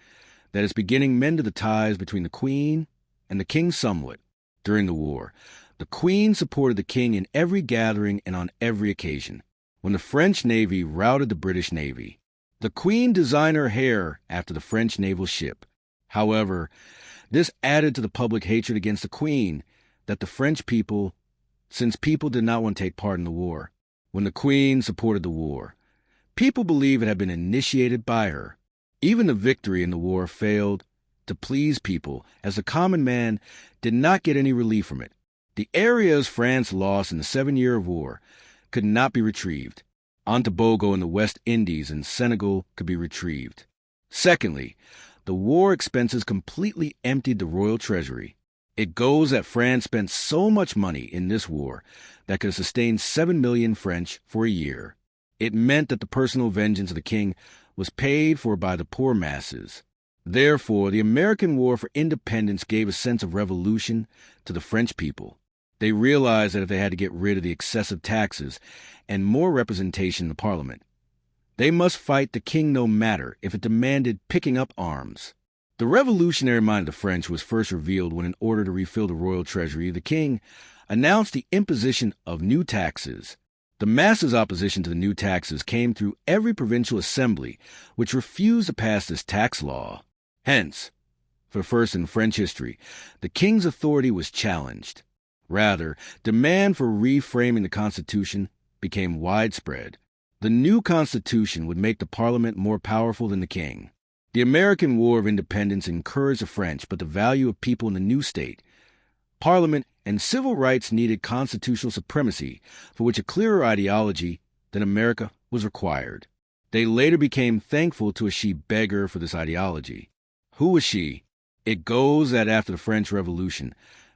that its beginning mended the ties between the Queen and the King somewhat. During the war, the Queen supported the King in every gathering and on every occasion. When the French Navy routed the British Navy, the Queen designed her hair after the French naval ship. However, this added to the public hatred against the Queen that the French people, since people did not want to take part in the war. When the Queen supported the war, people believed it had been initiated by her. Even the victory in the war failed to please people, as the common man did not get any relief from it. The areas France lost in the 7-Year War could not be retrieved. Tobago in the West Indies and Senegal could be retrieved. Secondly, the war expenses completely emptied the royal treasury. It goes that France spent so much money in this war that could sustain 7 million French for a year. It meant that the personal vengeance of the king was paid for by the poor masses. Therefore, the American War for Independence gave a sense of revolution to the French people. They realized that if they had to get rid of the excessive taxes and more representation in the parliament, they must fight the king no matter if it demanded picking up arms. The revolutionary mind of the French was first revealed when, in order to refill the royal treasury, the king announced the imposition of new taxes. The masses' opposition to the new taxes came through every provincial assembly, which refused to pass this tax law. Hence, for the first in French history, the king's authority was challenged. Rather, demand for reframing the Constitution became widespread. The new Constitution would make the Parliament more powerful than the king. The American War of Independence encouraged the French, but the value of people in the new state, Parliament, and civil rights needed constitutional supremacy, for which a clearer ideology than America was required. They later became thankful to a she-beggar for this ideology. Who was she? It goes that after the French Revolution,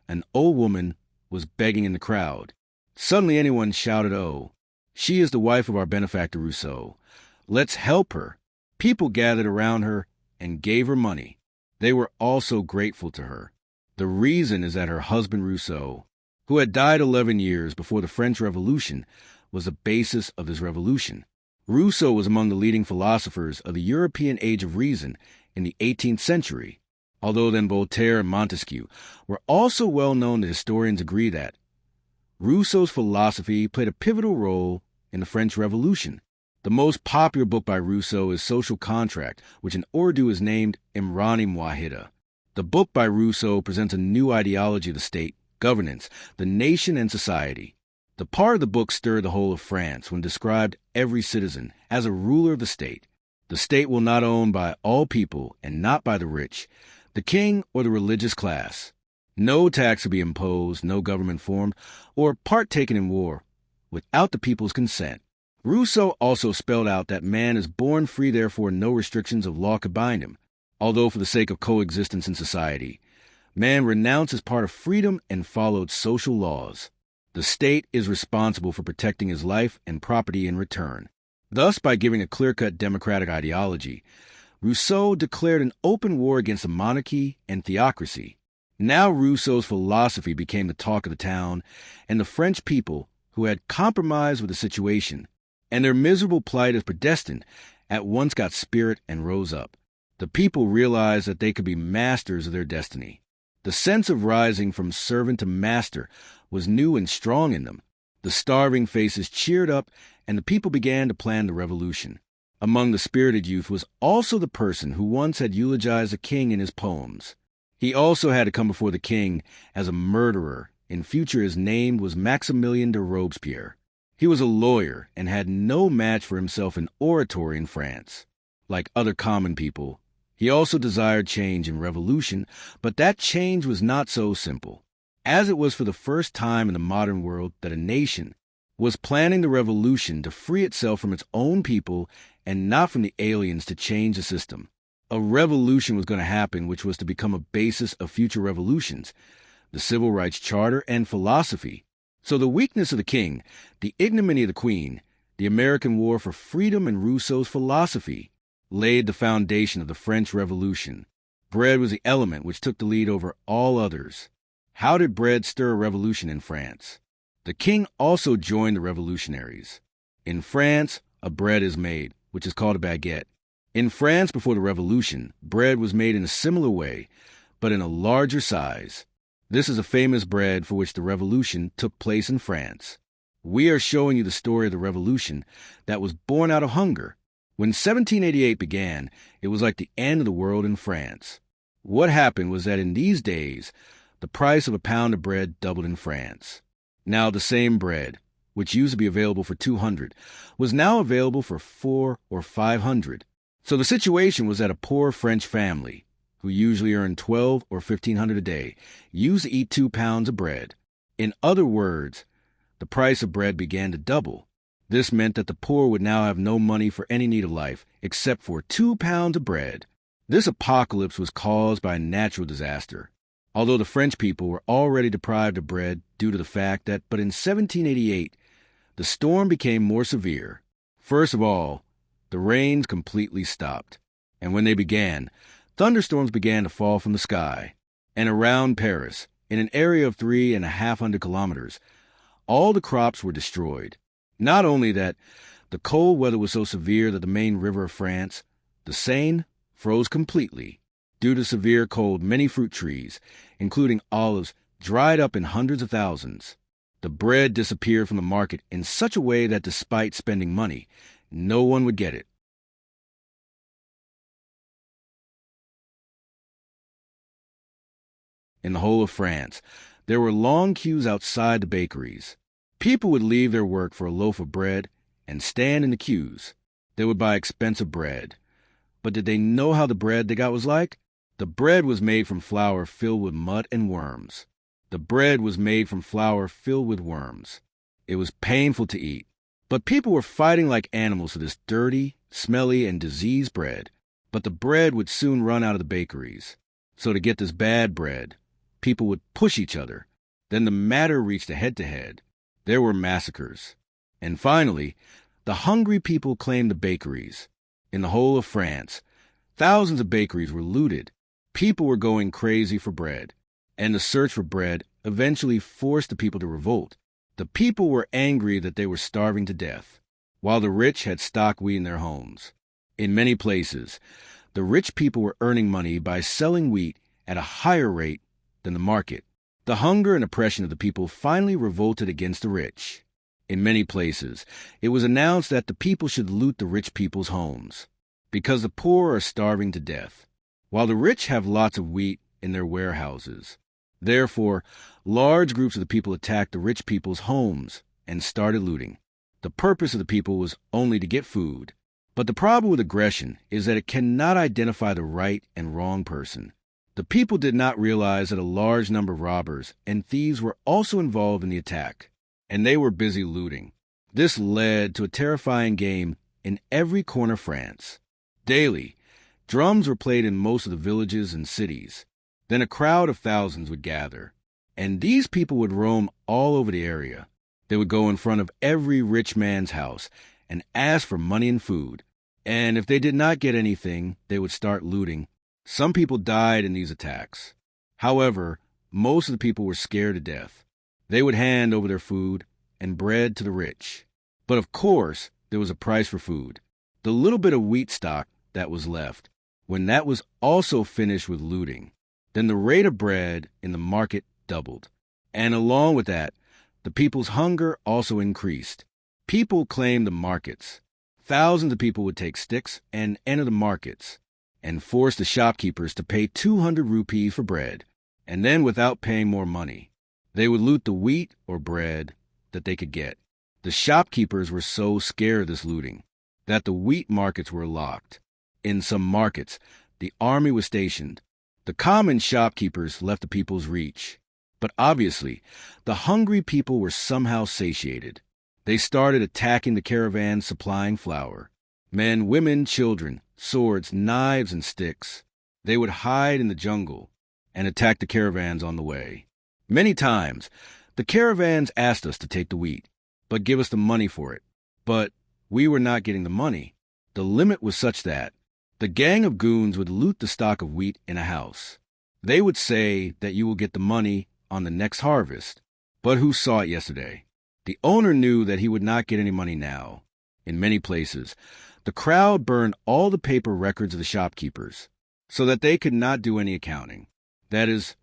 an old woman was begging in the crowd. Suddenly anyone shouted, "Oh, she is the wife of our benefactor Rousseau. Let's help her." People gathered around her and gave her money. They were also grateful to her. The reason is that her husband Rousseau, who had died 11 years before the French Revolution, was the basis of this revolution. Rousseau was among the leading philosophers of the European Age of Reason in the 18th century. Although then Voltaire and Montesquieu were also well known, the historians agree that Rousseau's philosophy played a pivotal role in the French Revolution. The most popular book by Rousseau is Social Contract, which in Urdu is named Imrani Muwahida. The book by Rousseau presents a new ideology of the state, governance, the nation, and society. The part of the book stirred the whole of France when described every citizen as a ruler of the state. The state will not own by all people and not by the rich, the king or the religious class. No tax will be imposed, no government formed, or part taken in war without the people's consent. Rousseau also spelled out that man is born free, therefore no restrictions of law could bind him. Although for the sake of coexistence in society, man renounced his part of freedom and followed social laws. The state is responsible for protecting his life and property in return. Thus, by giving a clear-cut democratic ideology, Rousseau declared an open war against the monarchy and theocracy. Now Rousseau's philosophy became the talk of the town, and the French people, who had compromised with the situation, And their miserable plight as predestined at once got spirit and rose up. The people realized that they could be masters of their destiny. The sense of rising from servant to master was new and strong in them. The starving faces cheered up, and the people began to plan the revolution. Among the spirited youth was also the person who once had eulogized a king in his poems. He also had to come before the king as a murderer. In future his name was Maximilien de Robespierre. He was a lawyer and had no match for himself in oratory in France. Like other common people, he also desired change and revolution, but that change was not so simple. As it was for the first time in the modern world that a nation was planning the revolution to free itself from its own people and not from the aliens to change the system. A revolution was going to happen which was to become a basis of future revolutions, the Civil Rights Charter and philosophy. So the weakness of the king, the ignominy of the queen, the American War for Freedom and Rousseau's philosophy laid the foundation of the French Revolution. Bread was the element which took the lead over all others. How did bread stir a revolution in France? The king also joined the revolutionaries. In France, a bread is made, which is called a baguette. In France before the revolution, bread was made in a similar way, but in a larger size. This is a famous bread for which the revolution took place in France. We are showing you the story of the revolution that was born out of hunger. When 1788 began, it was like the end of the world in France. What happened was that in these days, the price of a pound of bread doubled in France. Now the same bread, which used to be available for 200, was now available for 400 or 500. So the situation was that a poor French family, who usually earned 12 or 1500 a day, used to eat 2 pounds of bread. In other words, the price of bread began to double. This meant that the poor would now have no money for any need of life except for 2 pounds of bread. This apocalypse was caused by a natural disaster. Although the French people were already deprived of bread due to the fact that, but in 1788, the storm became more severe. First of all, the rains completely stopped, and when they began, thunderstorms began to fall from the sky. And around Paris, in an area of 3,500 kilometers, all the crops were destroyed. Not only that, the cold weather was so severe that the main river of France, the Seine, froze completely. Due to severe cold, many fruit trees, including olives, dried up in hundreds of thousands. The bread disappeared from the market in such a way that despite spending money, no one would get it. In the whole of France, there were long queues outside the bakeries. People would leave their work for a loaf of bread and stand in the queues. They would buy expensive bread. But did they know how the bread they got was like? The bread was made from flour filled with mud and worms. The bread was made from flour filled with worms. It was painful to eat. But people were fighting like animals for this dirty, smelly, and diseased bread. But the bread would soon run out of the bakeries. So to get this bad bread, people would push each other. Then the matter reached a head-to-head. There were massacres. And finally, the hungry people claimed the bakeries. In the whole of France, thousands of bakeries were looted. People were going crazy for bread, and the search for bread eventually forced the people to revolt. The people were angry that they were starving to death, while the rich had stock wheat in their homes. In many places, the rich people were earning money by selling wheat at a higher rate than the market. The hunger and oppression of the people finally revolted against the rich. In many places, it was announced that the people should loot the rich people's homes, because the poor are starving to death, while the rich have lots of wheat in their warehouses. Therefore, large groups of the people attacked the rich people's homes and started looting. The purpose of the people was only to get food. But the problem with aggression is that it cannot identify the right and wrong person. The people did not realize that a large number of robbers and thieves were also involved in the attack, and they were busy looting. This led to a terrifying game in every corner of France. Daily, drums were played in most of the villages and cities. Then a crowd of thousands would gather, and these people would roam all over the area. They would go in front of every rich man's house and ask for money and food. And if they did not get anything, they would start looting. Some people died in these attacks. However, most of the people were scared to death. They would hand over their food and bread to the rich. But of course, there was a price for food. The little bit of wheat stock that was left, when that was also finished with looting, then the rate of bread in the market doubled. And along with that, the people's hunger also increased. People claimed the markets. Thousands of people would take sticks and enter the markets and force the shopkeepers to pay 200 rupees for bread, and then without paying more money, they would loot the wheat or bread that they could get. The shopkeepers were so scared of this looting that the wheat markets were locked. In some markets, the army was stationed. The common shopkeepers left the people's reach. But obviously, the hungry people were somehow satiated. They started attacking the caravans supplying flour. Men, women, children, swords, knives, and sticks. They would hide in the jungle and attack the caravans on the way. Many times, the caravans asked us to take the wheat, but give us the money for it. But we were not getting the money. The limit was such that the gang of goons would loot the stock of wheat in a house. They would say that you will get the money on the next harvest. But who saw it yesterday? The owner knew that he would not get any money now. In many places, the crowd burned all the paper records of the shopkeepers so that they could not do any accounting. That is,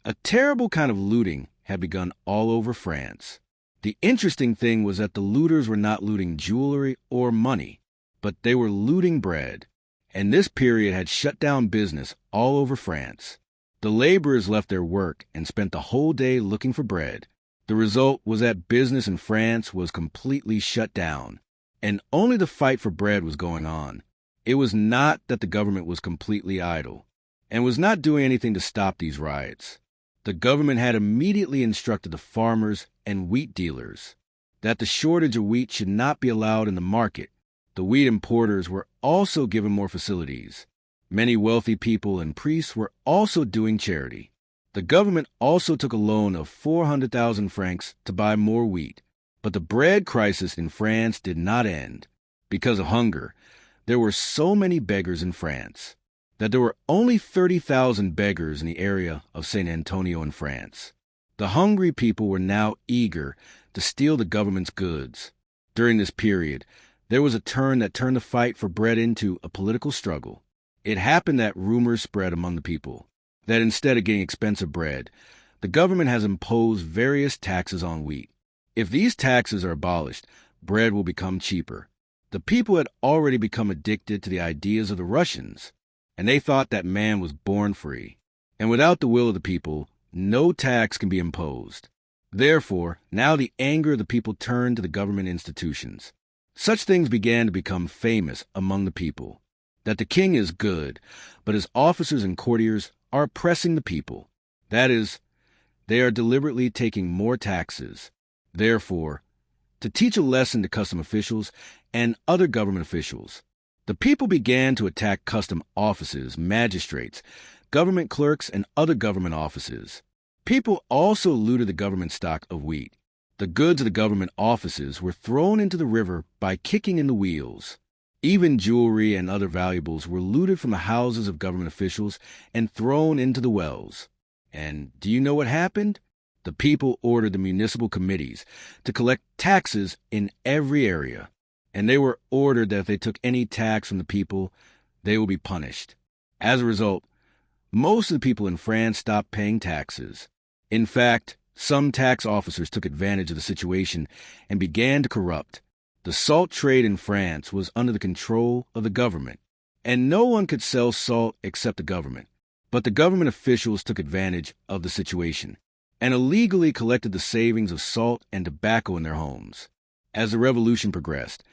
a terrible kind of looting had begun all over France. The interesting thing was that the looters were not looting jewelry or money, but they were looting bread. And this period had shut down business all over France. The laborers left their work and spent the whole day looking for bread. The result was that business in France was completely shut down, and only the fight for bread was going on. It was not that the government was completely idle and was not doing anything to stop these riots. The government had immediately instructed the farmers and wheat dealers that the shortage of wheat should not be allowed in the market. The wheat importers were also given more facilities. Many wealthy people and priests were also doing charity. The government also took a loan of 400,000 francs to buy more wheat. But the bread crisis in France did not end. Because of hunger, there were so many beggars in France that there were only 30,000 beggars in the area of Saint Antonio in France. The hungry people were now eager to steal the government's goods. During this period, there was a turn that turned the fight for bread into a political struggle. It happened that rumors spread among the people that instead of getting expensive bread, the government has imposed various taxes on wheat. If these taxes are abolished, bread will become cheaper. The people had already become addicted to the ideas of the Russians, and they thought that man was born free. And without the will of the people, no tax can be imposed. Therefore, now the anger of the people turned to the government institutions. Such things began to become famous among the people, that the king is good, but his officers and courtiers are oppressing the people. That is, they are deliberately taking more taxes. Therefore, to teach a lesson to custom officials and other government officials, the people began to attack custom offices, magistrates, government clerks, and other government offices. People also looted the government stock of wheat. The goods of the government offices were thrown into the river by kicking in the wheels. Even jewelry and other valuables were looted from the houses of government officials and thrown into the wells. And do you know what happened? The people ordered the municipal committees to collect taxes in every area, and they were ordered that if they took any tax from the people, they would be punished. As a result, most of the people in France stopped paying taxes. In fact, some tax officers took advantage of the situation and began to corrupt. The salt trade in France was under the control of the government, and no one could sell salt except the government. But the government officials took advantage of the situation and illegally collected the savings of salt and tobacco in their homes. As the revolution progressed,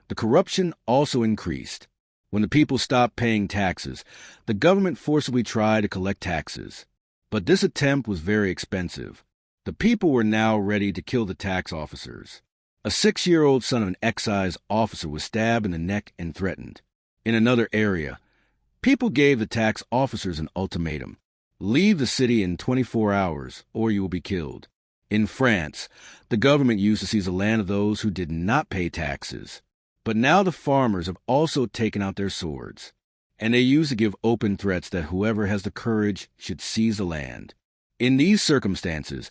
the corruption also increased. When the people stopped paying taxes, the government forcibly tried to collect taxes. But this attempt was very expensive. The people were now ready to kill the tax officers. A 6-year-old son of an excise officer was stabbed in the neck and threatened. In another area, people gave the tax officers an ultimatum: leave the city in 24 hours or you will be killed. In France, the government used to seize the land of those who did not pay taxes. But now the farmers have also taken out their swords, and they used to give open threats that whoever has the courage should seize the land. In these circumstances,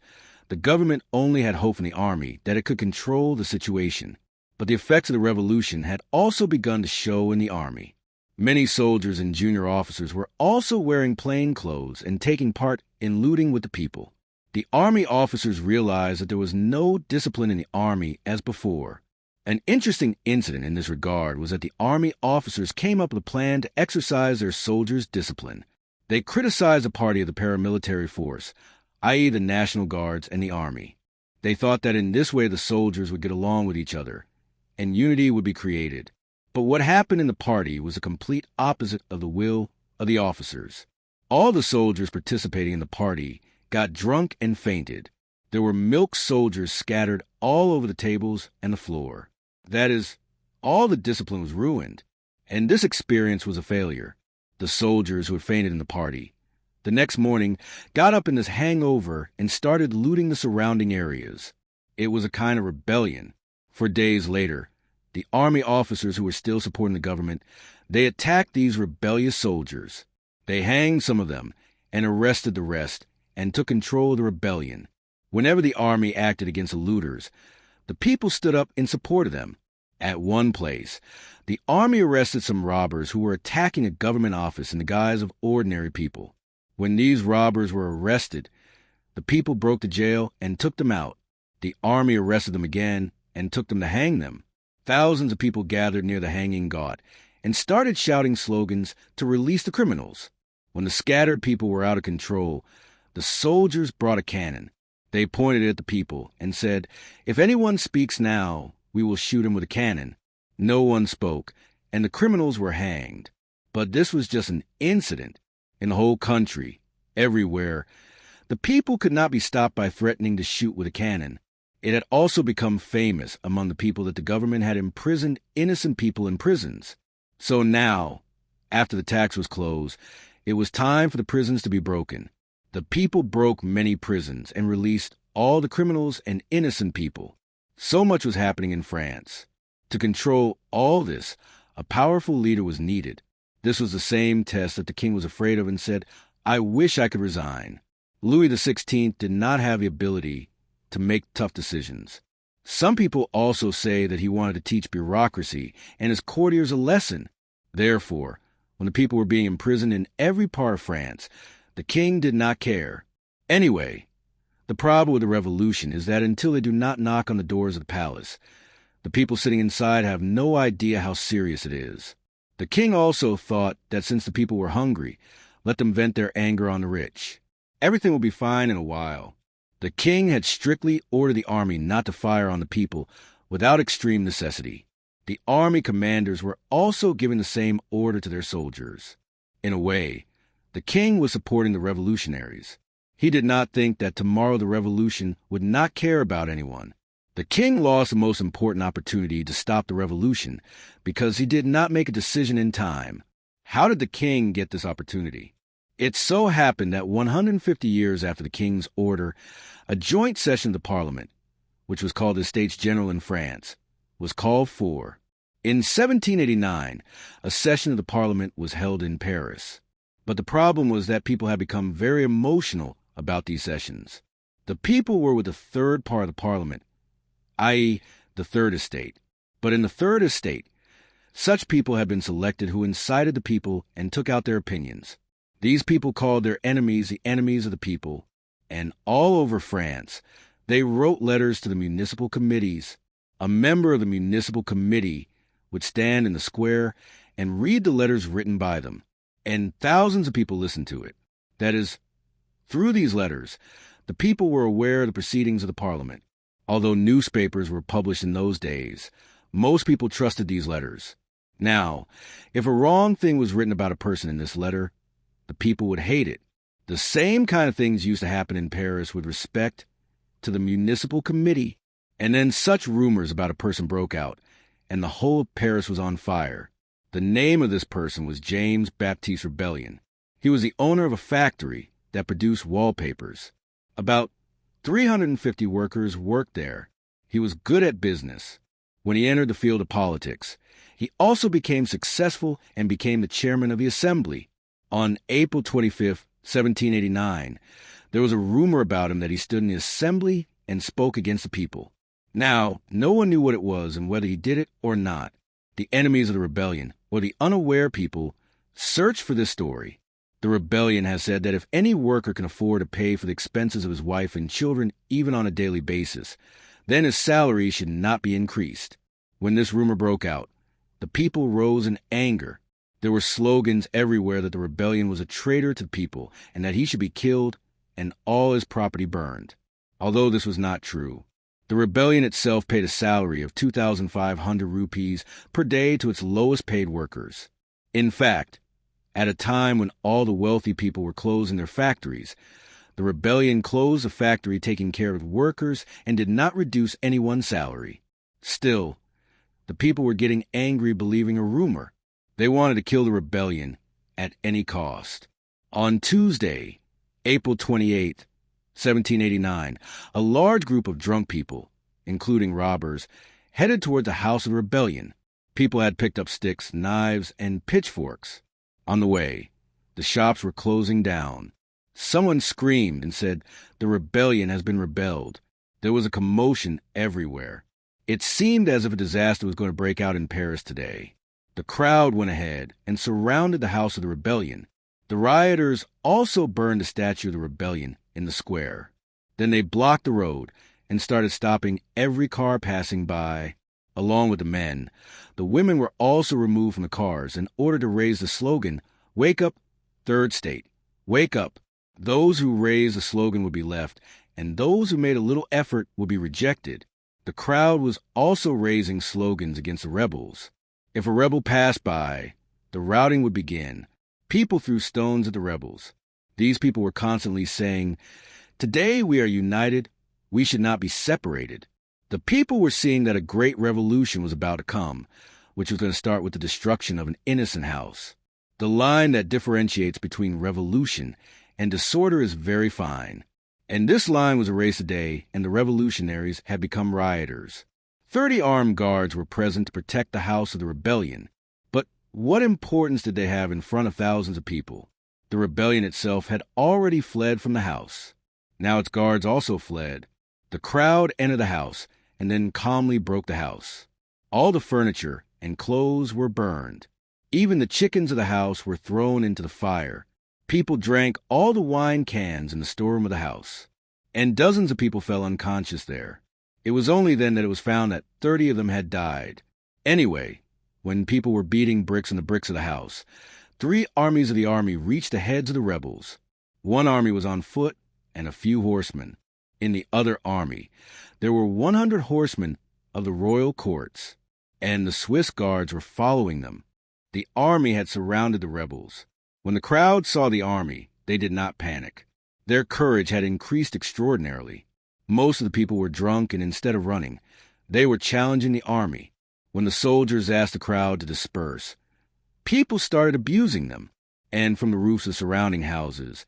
the government only had hope in the army that it could control the situation. But the effects of the revolution had also begun to show in the army. Many soldiers and junior officers were also wearing plain clothes and taking part in looting with the people. The army officers realized that there was no discipline in the army as before. An interesting incident in this regard was that the army officers came up with a plan to exercise their soldiers' discipline. They criticized a party of the paramilitary force, i.e. the National Guards and the army. They thought that in this way the soldiers would get along with each other, and unity would be created. But what happened in the party was the complete opposite of the will of the officers. All the soldiers participating in the party got drunk and fainted. There were milk soldiers scattered all over the tables and the floor. That is, all the discipline was ruined, and this experience was a failure. The soldiers who had fainted in the party, the next morning, got up in this hangover and started looting the surrounding areas. It was a kind of rebellion. For days later, the army officers who were still supporting the government, they attacked these rebellious soldiers. They hanged some of them and arrested the rest and took control of the rebellion. Whenever the army acted against the looters, the people stood up in support of them. At one place, the army arrested some robbers who were attacking a government office in the guise of ordinary people. When these robbers were arrested, the people broke the jail and took them out. The army arrested them again and took them to hang them. Thousands of people gathered near the hanging ghat and started shouting slogans to release the criminals. When the scattered people were out of control, the soldiers brought a cannon. They pointed it at the people and said, "If anyone speaks now, we will shoot him with a cannon." No one spoke, and the criminals were hanged. But this was just an incident. In the whole country, everywhere, the people could not be stopped by threatening to shoot with a cannon. It had also become famous among the people that the government had imprisoned innocent people in prisons. So now, after the tax was closed, it was time for the prisons to be broken. The people broke many prisons and released all the criminals and innocent people. So much was happening in France. To control all this, a powerful leader was needed. This was the same test that the king was afraid of and said, "I wish I could resign." Louis XVI did not have the ability to make tough decisions. Some people also say that he wanted to teach bureaucracy and his courtiers a lesson. Therefore, when the people were being imprisoned in every part of France, the king did not care. Anyway, the problem with the revolution is that until they do not knock on the doors of the palace, the people sitting inside have no idea how serious it is. The king also thought that since the people were hungry, let them vent their anger on the rich. Everything will be fine in a while. The king had strictly ordered the army not to fire on the people without extreme necessity. The army commanders were also giving the same order to their soldiers. In a way, the king was supporting the revolutionaries. He did not think that tomorrow the revolution would not care about anyone. The king lost the most important opportunity to stop the revolution because he did not make a decision in time. How did the king get this opportunity? It so happened that 150 years after the king's order, a joint session of the parliament, which was called the States General in France, was called for. In 1789, a session of the parliament was held in Paris. But the problem was that people had become very emotional about these sessions. The people were with the third part of the parliament, i.e., the third estate. But in the third estate, such people had been selected who incited the people and took out their opinions. These people called their enemies the enemies of the people, and all over France, they wrote letters to the municipal committees. A member of the municipal committee would stand in the square and read the letters written by them, and thousands of people listened to it. That is, through these letters, the people were aware of the proceedings of the parliament. Although newspapers were published in those days, most people trusted these letters. Now, if a wrong thing was written about a person in this letter, the people would hate it. The same kind of things used to happen in Paris with respect to the municipal committee. And then such rumors about a person broke out, and the whole of Paris was on fire. The name of this person was James Baptiste Rebellion. He was the owner of a factory that produced wallpapers. About 350 workers worked there. He was good at business. When he entered the field of politics, he also became successful and became the chairman of the assembly. On April 25, 1789, there was a rumor about him that he stood in the assembly and spoke against the people. Now, no one knew what it was and whether he did it or not. The enemies of the rebellion, or the unaware people, searched for this story. The rebellion has said that if any worker can afford to pay for the expenses of his wife and children even on a daily basis, then his salary should not be increased. When this rumor broke out, the people rose in anger. There were slogans everywhere that the rebellion was a traitor to the people and that he should be killed and all his property burned. Although this was not true, the rebellion itself paid a salary of 2,500 rupees per day to its lowest paid workers. In fact, at a time when all the wealthy people were closing their factories, the rebellion closed a factory taking care of workers and did not reduce anyone's salary. Still, the people were getting angry believing a rumor. They wanted to kill the rebellion at any cost. On Tuesday, April 28, 1789, a large group of drunk people, including robbers, headed toward the house of the rebellion. People had picked up sticks, knives, and pitchforks. On the way, the shops were closing down. Someone screamed and said, "The rebellion has been rebelled." There was a commotion everywhere. It seemed as if a disaster was going to break out in Paris today. The crowd went ahead and surrounded the house of the rebellion. The rioters also burned the statue of the rebellion in the square. Then they blocked the road and started stopping every car passing by. Along with the men, the women were also removed from the cars in order to raise the slogan, "Wake up, Third State. Wake up." Those who raised the slogan would be left, and those who made a little effort would be rejected. The crowd was also raising slogans against the rebels. If a rebel passed by, the routing would begin. People threw stones at the rebels. These people were constantly saying, "Today we are united. We should not be separated." The people were seeing that a great revolution was about to come, which was going to start with the destruction of an innocent house. The line that differentiates between revolution and disorder is very fine. And this line was erased today, and the revolutionaries had become rioters. 30 armed guards were present to protect the house of the rebellion. But what importance did they have in front of thousands of people? The rebellion itself had already fled from the house. Now its guards also fled. The crowd entered the house and then calmly broke the house. All the furniture and clothes were burned. Even the chickens of the house were thrown into the fire. People drank all the wine cans in the storeroom of the house, and dozens of people fell unconscious there. It was only then that it was found that 30 of them had died. Anyway, when people were beating bricks on the bricks of the house, 3 armies of the army reached the heads of the rebels. One army was on foot and a few horsemen. In the other army, there were 100 horsemen of the royal courts, and the Swiss guards were following them. The army had surrounded the rebels. When the crowd saw the army, they did not panic. Their courage had increased extraordinarily. Most of the people were drunk, and instead of running, they were challenging the army. When the soldiers asked the crowd to disperse, people started abusing them, and from the roofs of surrounding houses,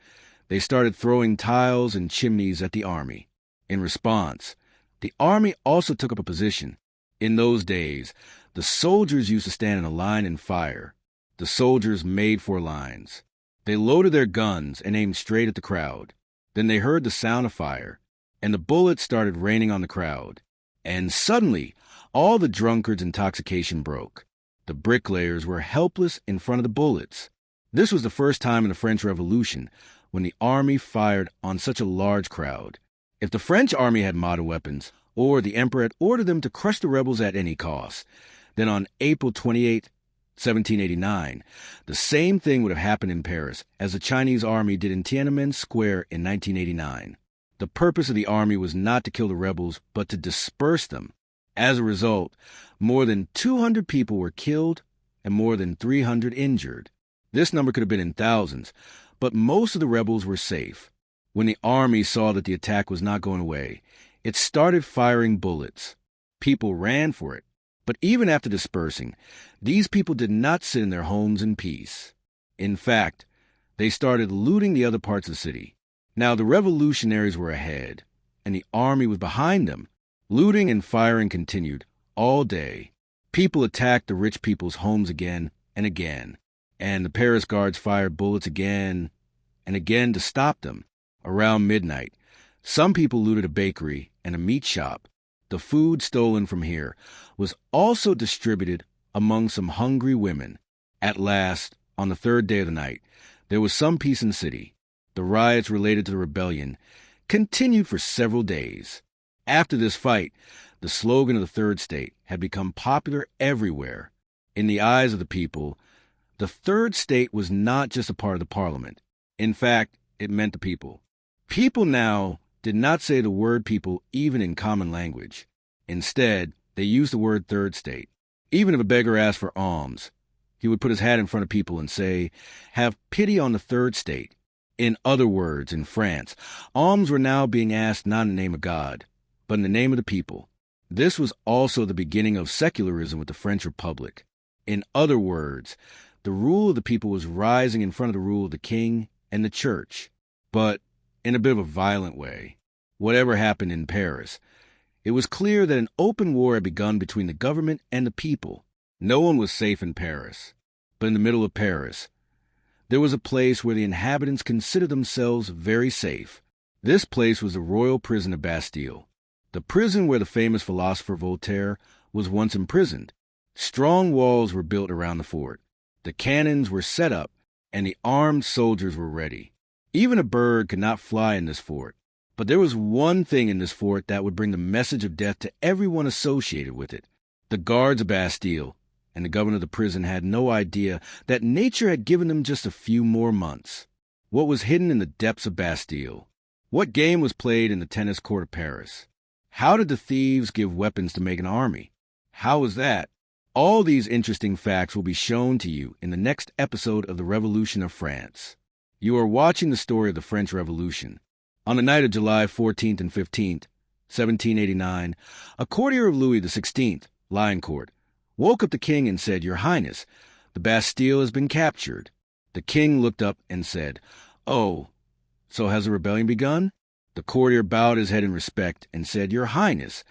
they started throwing tiles and chimneys at the army. In response, the army also took up a position. In those days, the soldiers used to stand in a line and fire. The soldiers made 4 lines. They loaded their guns and aimed straight at the crowd. Then they heard the sound of fire, and the bullets started raining on the crowd. And suddenly, all the drunkards' intoxication broke. The bricklayers were helpless in front of the bullets. This was the first time in the French Revolution when the army fired on such a large crowd. If the French army had modern weapons, or the emperor had ordered them to crush the rebels at any cost, then on April 28, 1789, the same thing would have happened in Paris as the Chinese army did in Tiananmen Square in 1989. The purpose of the army was not to kill the rebels, but to disperse them. As a result, more than 200 people were killed and more than 300 injured. This number could have been in thousands, but most of the rebels were safe. When the army saw that the attack was not going away, it started firing bullets. People ran for it. But even after dispersing, these people did not sit in their homes in peace. In fact, they started looting the other parts of the city. Now the revolutionaries were ahead, and the army was behind them. Looting and firing continued all day. People attacked the rich people's homes again and again, and the Paris guards fired bullets again and again to stop them. Around midnight, some people looted a bakery and a meat shop. The food stolen from here was also distributed among some hungry women. At last, on the third day of the night, there was some peace in the city. The riots related to the rebellion continued for several days. After this fight, the slogan of the Third State had become popular everywhere. In the eyes of the people, the Third State was not just a part of the parliament. In fact, it meant the people. People now did not say the word people even in common language. Instead, they used the word Third State. Even if a beggar asked for alms, he would put his hat in front of people and say, "Have pity on the Third State." In other words, in France, alms were now being asked not in the name of God, but in the name of the people. This was also the beginning of secularism with the French Republic. In other words, the rule of the people was rising in front of the rule of the king and the church, but in a bit of a violent way. Whatever happened in Paris, it was clear that an open war had begun between the government and the people. No one was safe in Paris, but in the middle of Paris, there was a place where the inhabitants considered themselves very safe. This place was the royal prison of Bastille, the prison where the famous philosopher Voltaire was once imprisoned. Strong walls were built around the fort. The cannons were set up, and the armed soldiers were ready. Even a bird could not fly in this fort. But there was one thing in this fort that would bring the message of death to everyone associated with it. The guards of Bastille and the governor of the prison had no idea that nature had given them just a few more months. What was hidden in the depths of Bastille? What game was played in the tennis court of Paris? How did the thieves give weapons to make an army? How was that? All these interesting facts will be shown to you in the next episode of The Revolution of France. You are watching the story of the French Revolution. On the night of July 14th and 15th, 1789, a courtier of Louis XVI, Liancourt, woke up the king and said, "Your Highness, the Bastille has been captured." The king looked up and said, "Oh, so has a rebellion begun?" The courtier bowed his head in respect and said, "Your Highness,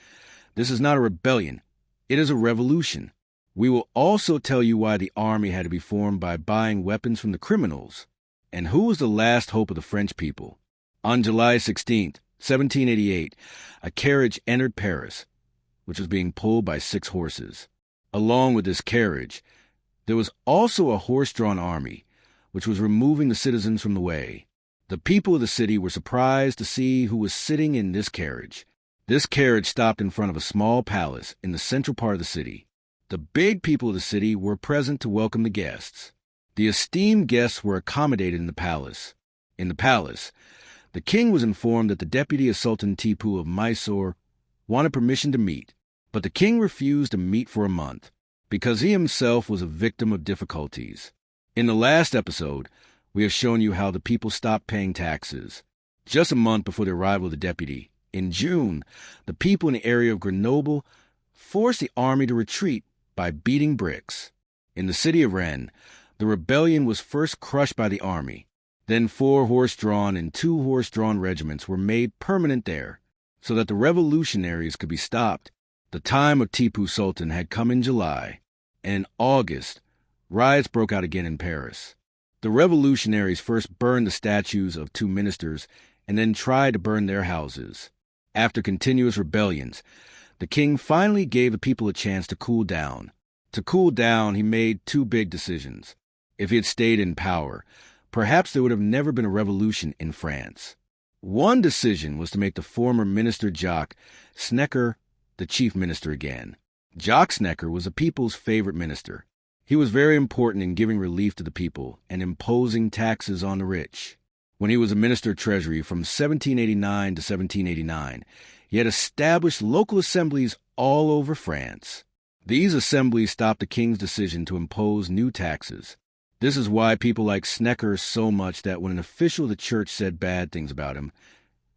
this is not a rebellion. It is a revolution. We will also tell you why the army had to be formed by buying weapons from the criminals. And who was the last hope of the French people? On July 16th, 1788, a carriage entered Paris, which was being pulled by 6 horses. Along with this carriage, there was also a horse-drawn army, which was removing the citizens from the way. The people of the city were surprised to see who was sitting in this carriage. This carriage stopped in front of a small palace in the central part of the city. The big people of the city were present to welcome the guests. The esteemed guests were accommodated in the palace. In the palace, the king was informed that the deputy of Sultan Tipu of Mysore wanted permission to meet, but the king refused to meet for a month because he himself was a victim of difficulties. In the last episode, we have shown you how the people stopped paying taxes. Just a month before the arrival of the deputy, in June, the people in the area of Grenoble forced the army to retreat by beating bricks. In the city of Rennes, the rebellion was first crushed by the army. Then 4 horse-drawn and 2 horse-drawn regiments were made permanent there, so that the revolutionaries could be stopped. The time of Tipu Sultan had come in July, and in August, riots broke out again in Paris. The revolutionaries first burned the statues of 2 ministers and then tried to burn their houses. After continuous rebellions, the king finally gave the people a chance to cool down. To cool down, he made 2 big decisions. If he had stayed in power, perhaps there would have never been a revolution in France. One decision was to make the former minister Jacques Snecker the chief minister again. Jacques Snecker was the people's favorite minister. He was very important in giving relief to the people and imposing taxes on the rich. When he was a minister of treasury from 1789 to 1789, he had established local assemblies all over France. These assemblies stopped the king's decision to impose new taxes. This is why people like Snecker so much that when an official of the church said bad things about him,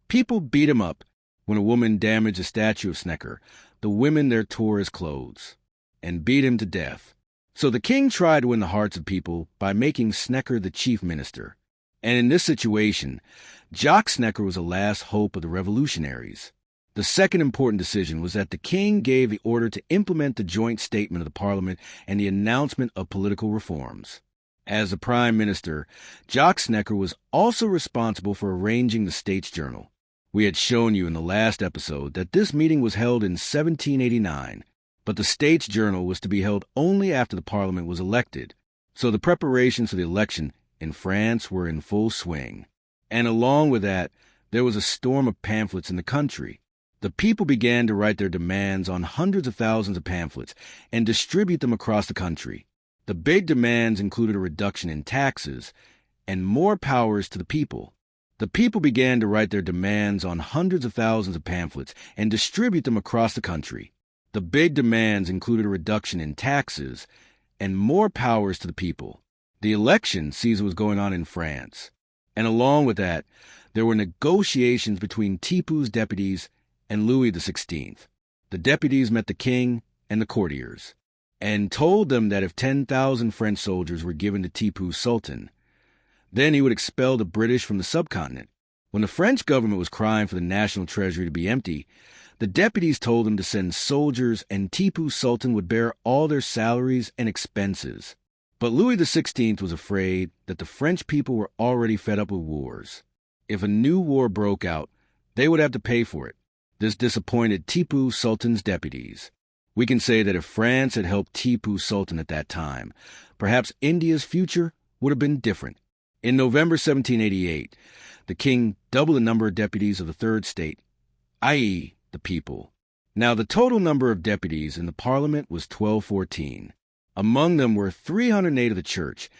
people beat him up. When a woman damaged a statue of Snecker, the women there tore his clothes and beat him to death. So the king tried to win the hearts of people by making Snecker the chief minister. And in this situation, Jacques Snecker was the last hope of the revolutionaries. The second important decision was that the king gave the order to implement the joint statement of the parliament and the announcement of political reforms. As the prime minister, Jacques Snecker was also responsible for arranging the state's journal. We had shown you in the last episode that this meeting was held in 1789, but the States Journal was to be held only after the Parliament was elected, so the preparations for the election in France were in full swing. And along with that, there was a storm of pamphlets in the country. The people began to write their demands on hundreds of thousands of pamphlets and distribute them across the country. The big demands included a reduction in taxes and more powers to the people. The people began to write their demands on hundreds of thousands of pamphlets and distribute them across the country. The big demands included a reduction in taxes and more powers to the people. The election season was going on in France, and along with that, there were negotiations between Tipu's deputies and Louis XVI. The deputies met the king and the courtiers and told them that if 10,000 French soldiers were given to Tipu's sultan, then he would expel the British from the subcontinent. When the French government was crying for the national treasury to be empty, the deputies told them to send soldiers and Tipu's sultan would bear all their salaries and expenses. But Louis XVI was afraid that the French people were already fed up with wars. If a new war broke out, they would have to pay for it. This disappointed Tipu Sultan's deputies. We can say that if France had helped Tipu Sultan at that time, perhaps India's future would have been different. In November 1788, the king doubled the number of deputies of the third state, i.e., the people. Now, the total number of deputies in the parliament was 1214. Among them were 308 of the church,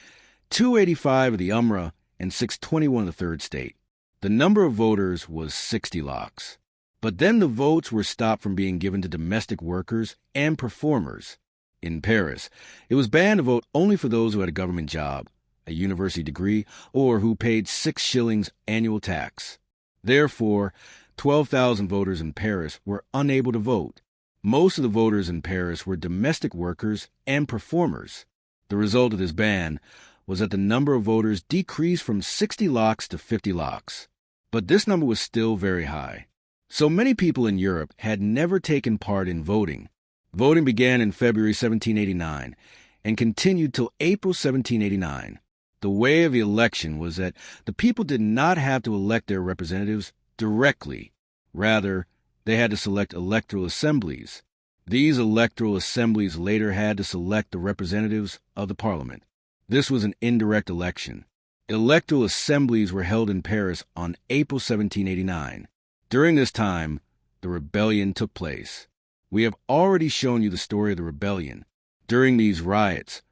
285 of the Umrah, and 621 of the third state. The number of voters was 60 lakhs. But then the votes were stopped from being given to domestic workers and performers. In Paris, it was banned to vote only for those who had a government job, a university degree, or who paid 6 shillings annual tax. Therefore, 12,000 voters in Paris were unable to vote. Most of the voters in Paris were domestic workers and performers. The result of this ban was that the number of voters decreased from 60 lakhs to 50 lakhs. But this number was still very high. So many people in Europe had never taken part in voting. Voting began in February 1789 and continued till April 1789. The way of the election was that the people did not have to elect their representatives directly. Rather, they had to select electoral assemblies. These electoral assemblies later had to select the representatives of the parliament. This was an indirect election. Electoral assemblies were held in Paris on April 1789. During this time, the rebellion took place. We have already shown you the story of the rebellion. During these riots,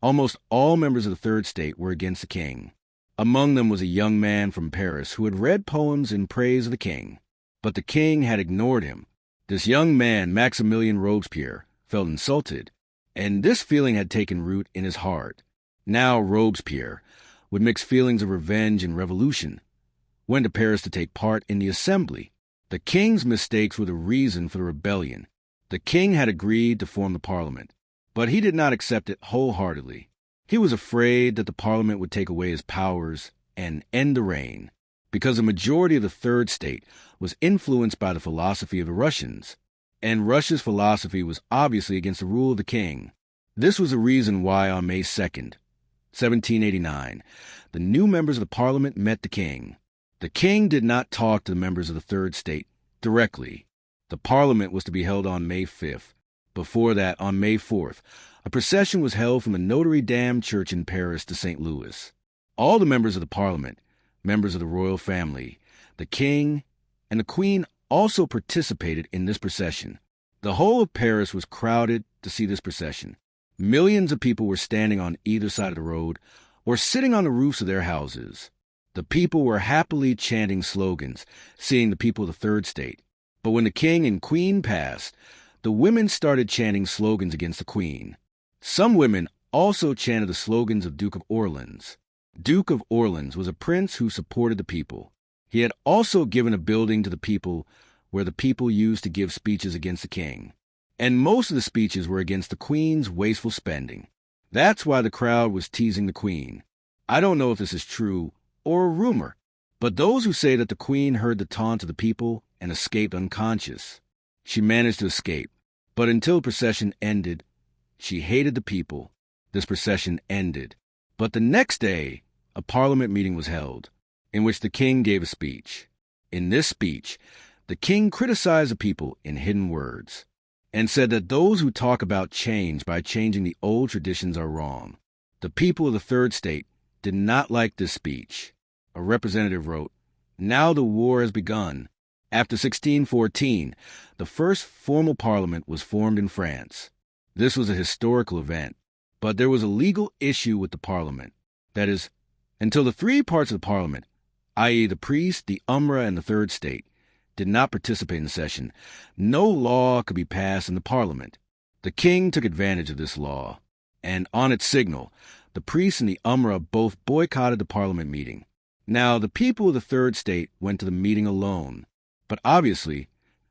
almost all members of the third state were against the king. Among them was a young man from Paris who had read poems in praise of the king. But the king had ignored him. This young man, Maximilien Robespierre, felt insulted, and this feeling had taken root in his heart. Now Robespierre, with mixed feelings of revenge and revolution, went to Paris to take part in the assembly. The king's mistakes were the reason for the rebellion. The king had agreed to form the parliament, but he did not accept it wholeheartedly. He was afraid that the parliament would take away his powers and end the reign, because the majority of the third state was influenced by the philosophy of the Russians, and Russia's philosophy was obviously against the rule of the king. This was the reason why on May 2nd, 1789, the new members of the parliament met the king. The king did not talk to the members of the third state directly. The parliament was to be held on May 5th. Before that, on May 4th, a procession was held from the Notre Dame Church in Paris to St. Louis. All the members of the parliament, members of the royal family, the king, and the queen also participated in this procession. The whole of Paris was crowded to see this procession. Millions of people were standing on either side of the road or sitting on the roofs of their houses. The people were happily chanting slogans, seeing the people of the third state. But when the king and queen passed, the women started chanting slogans against the queen. Some women also chanted the slogans of Duke of Orleans. Duke of Orleans was a prince who supported the people. He had also given a building to the people where the people used to give speeches against the king. And most of the speeches were against the queen's wasteful spending. That's why the crowd was teasing the queen. I don't know if this is true or a rumor, but those who say that the queen heard the taunt of the people and escaped unconscious. She managed to escape, but until the procession ended, she hated the people. This procession ended. But the next day, a parliament meeting was held, in which the king gave a speech. In this speech, the king criticized the people in hidden words and said that those who talk about change by changing the old traditions are wrong. The people of the third state did not like this speech. A representative wrote, "Now the war has begun." After 1614, the first formal parliament was formed in France. This was a historical event, but there was a legal issue with the parliament. That is, until the three parts of the parliament, i.e. the priest, the Umra, and the third state, did not participate in the session, no law could be passed in the parliament. The king took advantage of this law, and on its signal, the priests and the Umra both boycotted the parliament meeting. Now, the people of the third state went to the meeting alone, but obviously,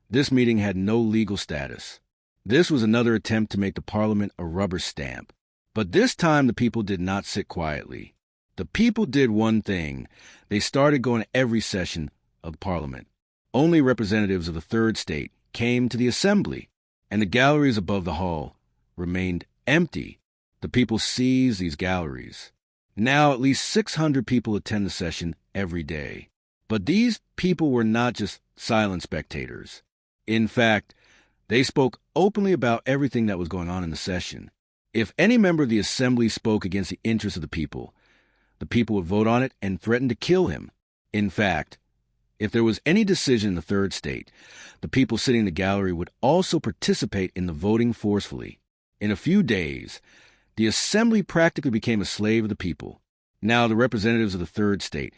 this meeting had no legal status. This was another attempt to make the parliament a rubber stamp. But this time, the people did not sit quietly. The people did one thing. They started going to every session of parliament. Only representatives of the third state came to the assembly, and the galleries above the hall remained empty. The people seized these galleries. Now at least 600 people attend the session every day. But these people were not just silent spectators. In fact, they spoke openly about everything that was going on in the session. If any member of the assembly spoke against the interests of the people would vote on it and threaten to kill him. In fact, if there was any decision in the third state, the people sitting in the gallery would also participate in the voting forcefully. In a few days, the assembly practically became a slave of the people. Now the representatives of the third state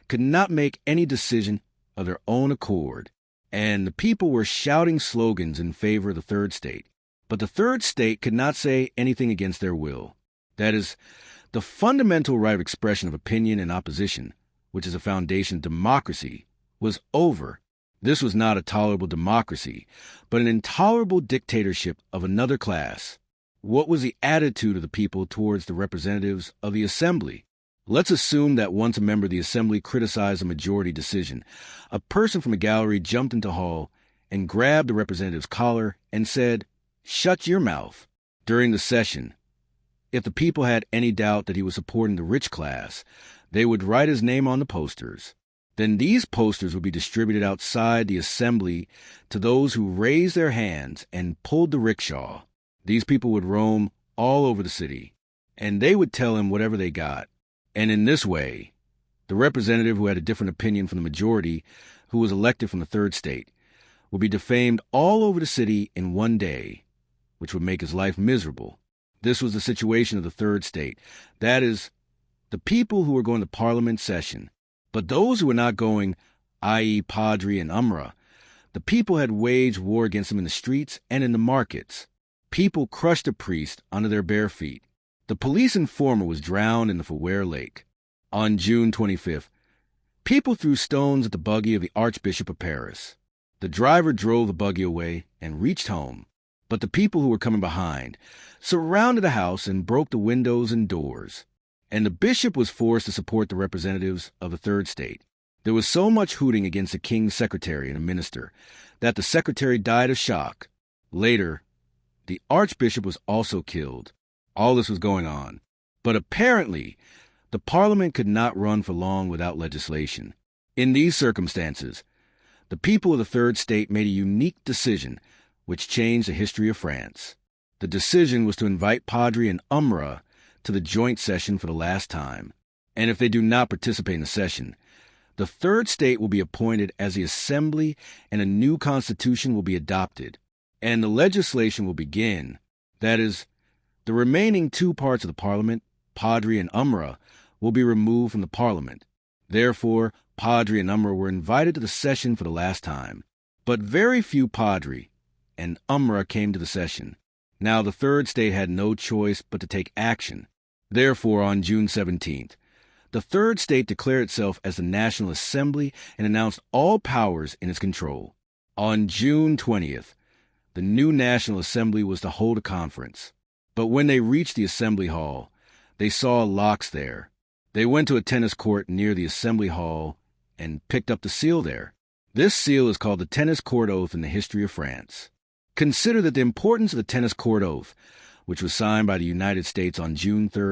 could not make any decision of their own accord, and the people were shouting slogans in favor of the third state. But the third state could not say anything against their will. That is, the fundamental right of expression of opinion and opposition, which is a foundation of democracy, was over. This was not a tolerable democracy, but an intolerable dictatorship of another class. What was the attitude of the people towards the representatives of the assembly? Let's assume that once a member of the assembly criticized a majority decision, a person from a gallery jumped into hall and grabbed the representative's collar and said, "Shut your mouth." During the session, if the people had any doubt that he was supporting the rich class, they would write his name on the posters. Then these posters would be distributed outside the assembly to those who raised their hands and pulled the rickshaw. These people would roam all over the city, and they would tell him whatever they got. And in this way, the representative who had a different opinion from the majority, who was elected from the third state, would be defamed all over the city in one day, which would make his life miserable. This was the situation of the third state. That is, the people who were going to parliament session. But those who were not going, i.e. Padri and Umra, the people had waged war against them in the streets and in the markets. People crushed a priest under their bare feet. The police informer was drowned in the Faubourg Lake. On June 25th, people threw stones at the buggy of the Archbishop of Paris. The driver drove the buggy away and reached home. But the people who were coming behind surrounded the house and broke the windows and doors. And the bishop was forced to support the representatives of the third state. There was so much hooting against the king's secretary and a minister that the secretary died of shock. Later, the archbishop was also killed. All this was going on. But apparently, the parliament could not run for long without legislation. In these circumstances, the people of the third state made a unique decision which changed the history of France. The decision was to invite Padri and Umra to the joint session for the last time. And if they do not participate in the session, the third state will be appointed as the assembly and a new constitution will be adopted. And the legislation will begin. That is, the remaining two parts of the parliament, Padri and Umra, will be removed from the parliament. Therefore, Padri and Umra were invited to the session for the last time. But very few Padri and Umra came to the session. Now the third state had no choice but to take action. Therefore, on June 17th, the third state declared itself as the National Assembly and announced all powers in its control. On June 20th, the new National Assembly was to hold a conference. But when they reached the Assembly Hall, they saw locks there. They went to a tennis court near the Assembly Hall and picked up the seal there. This seal is called the Tennis Court Oath in the history of France. Consider that the importance of the Tennis Court Oath, which was signed by the United States on June 3,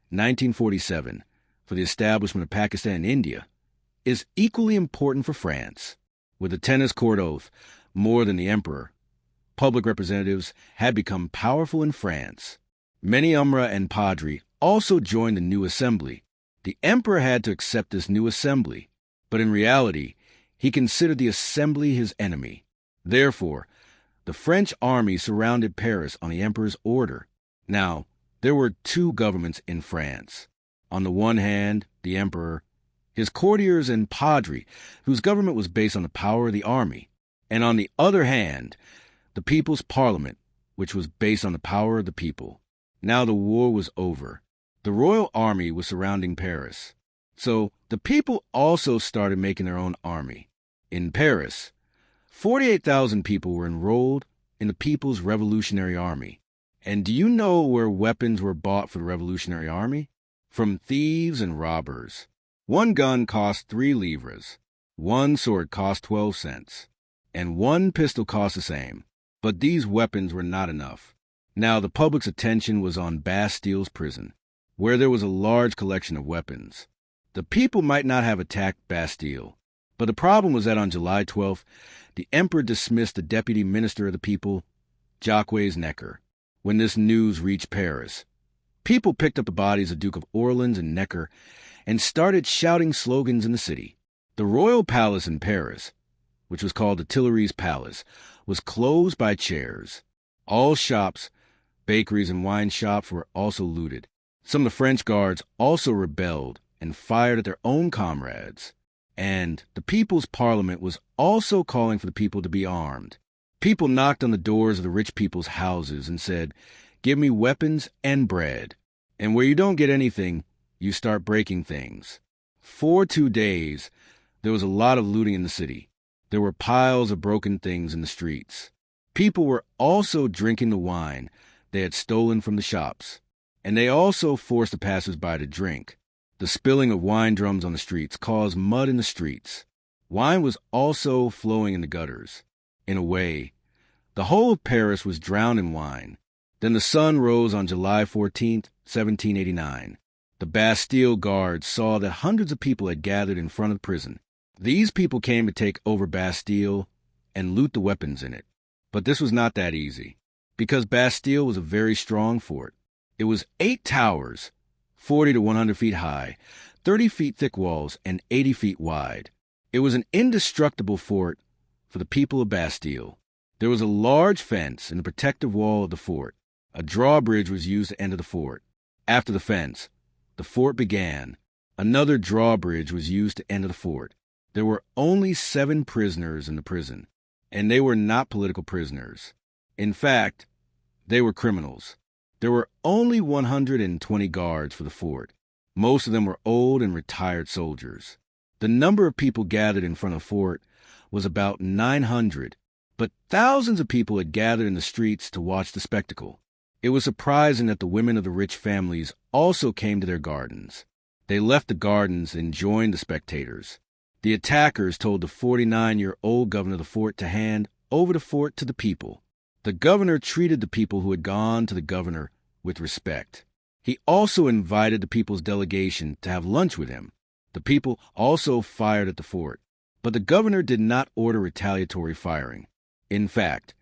1947, for the establishment of Pakistan and India, is equally important for France. With the tennis court oath, more than the emperor, public representatives had become powerful in France. Many Umra and Padri also joined the new assembly. The emperor had to accept this new assembly, but in reality, he considered the assembly his enemy. Therefore, the French army surrounded Paris on the emperor's order. Now, there were two governments in France. On the one hand, the emperor, his courtiers and Padri, whose government was based on the power of the army, and on the other hand, the people's parliament, which was based on the power of the people. Now the war was over. The royal army was surrounding Paris. So the people also started making their own army. In Paris, 48,000 people were enrolled in the People's Revolutionary Army. And do you know where weapons were bought for the Revolutionary Army? From thieves and robbers. One gun cost 3 livres, one sword cost 12 cents, and one pistol cost the same. But these weapons were not enough. Now the public's attention was on Bastille's prison, where there was a large collection of weapons. The people might not have attacked Bastille, but the problem was that on July 12th, the emperor dismissed the deputy minister of the people, Jacques Necker. When this news reached Paris, people picked up the bodies of Duke of Orleans and Necker and started shouting slogans in the city. The royal palace in Paris, which was called the Tuileries Palace, was closed by chairs. All shops, bakeries, and wine shops were also looted. Some of the French guards also rebelled and fired at their own comrades. And the People's Parliament was also calling for the people to be armed. People knocked on the doors of the rich people's houses and said, "Give me weapons and bread." And where you don't get anything, you start breaking things. For 2 days, there was a lot of looting in the city. There were piles of broken things in the streets. People were also drinking the wine they had stolen from the shops, and they also forced the passers-by to drink. The spilling of wine drums on the streets caused mud in the streets. Wine was also flowing in the gutters. In a way, the whole of Paris was drowned in wine. Then the sun rose on July 14th, 1789. The Bastille guards saw that hundreds of people had gathered in front of the prison. These people came to take over Bastille and loot the weapons in it. But this was not that easy, because Bastille was a very strong fort. It was 8 towers, 40 to 100 feet high, 30 feet thick walls, and 80 feet wide. It was an indestructible fort for the people of Bastille. There was a large fence in the protective wall of the fort. A drawbridge was used to enter the fort. After the fence, the fort began. Another drawbridge was used to enter the fort. There were only 7 prisoners in the prison, and they were not political prisoners. In fact, they were criminals. There were only 120 guards for the fort. Most of them were old and retired soldiers. The number of people gathered in front of the fort was about 900, but thousands of people had gathered in the streets to watch the spectacle. It was surprising that the women of the rich families also came to their gardens. They left the gardens and joined the spectators. The attackers told the 49-year-old governor of the fort to hand over the fort to the people. The governor treated the people who had gone to the governor with respect. He also invited the people's delegation to have lunch with him. The people also fired at the fort, but the governor did not order retaliatory firing. In fact,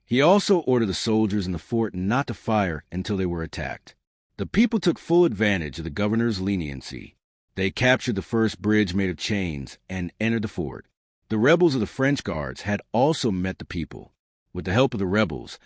he also ordered the soldiers in the fort not to fire until they were attacked. The people took full advantage of the governor's leniency. They captured the first bridge made of chains and entered the fort. The rebels of the French guards had also met the people. With the help of the rebels,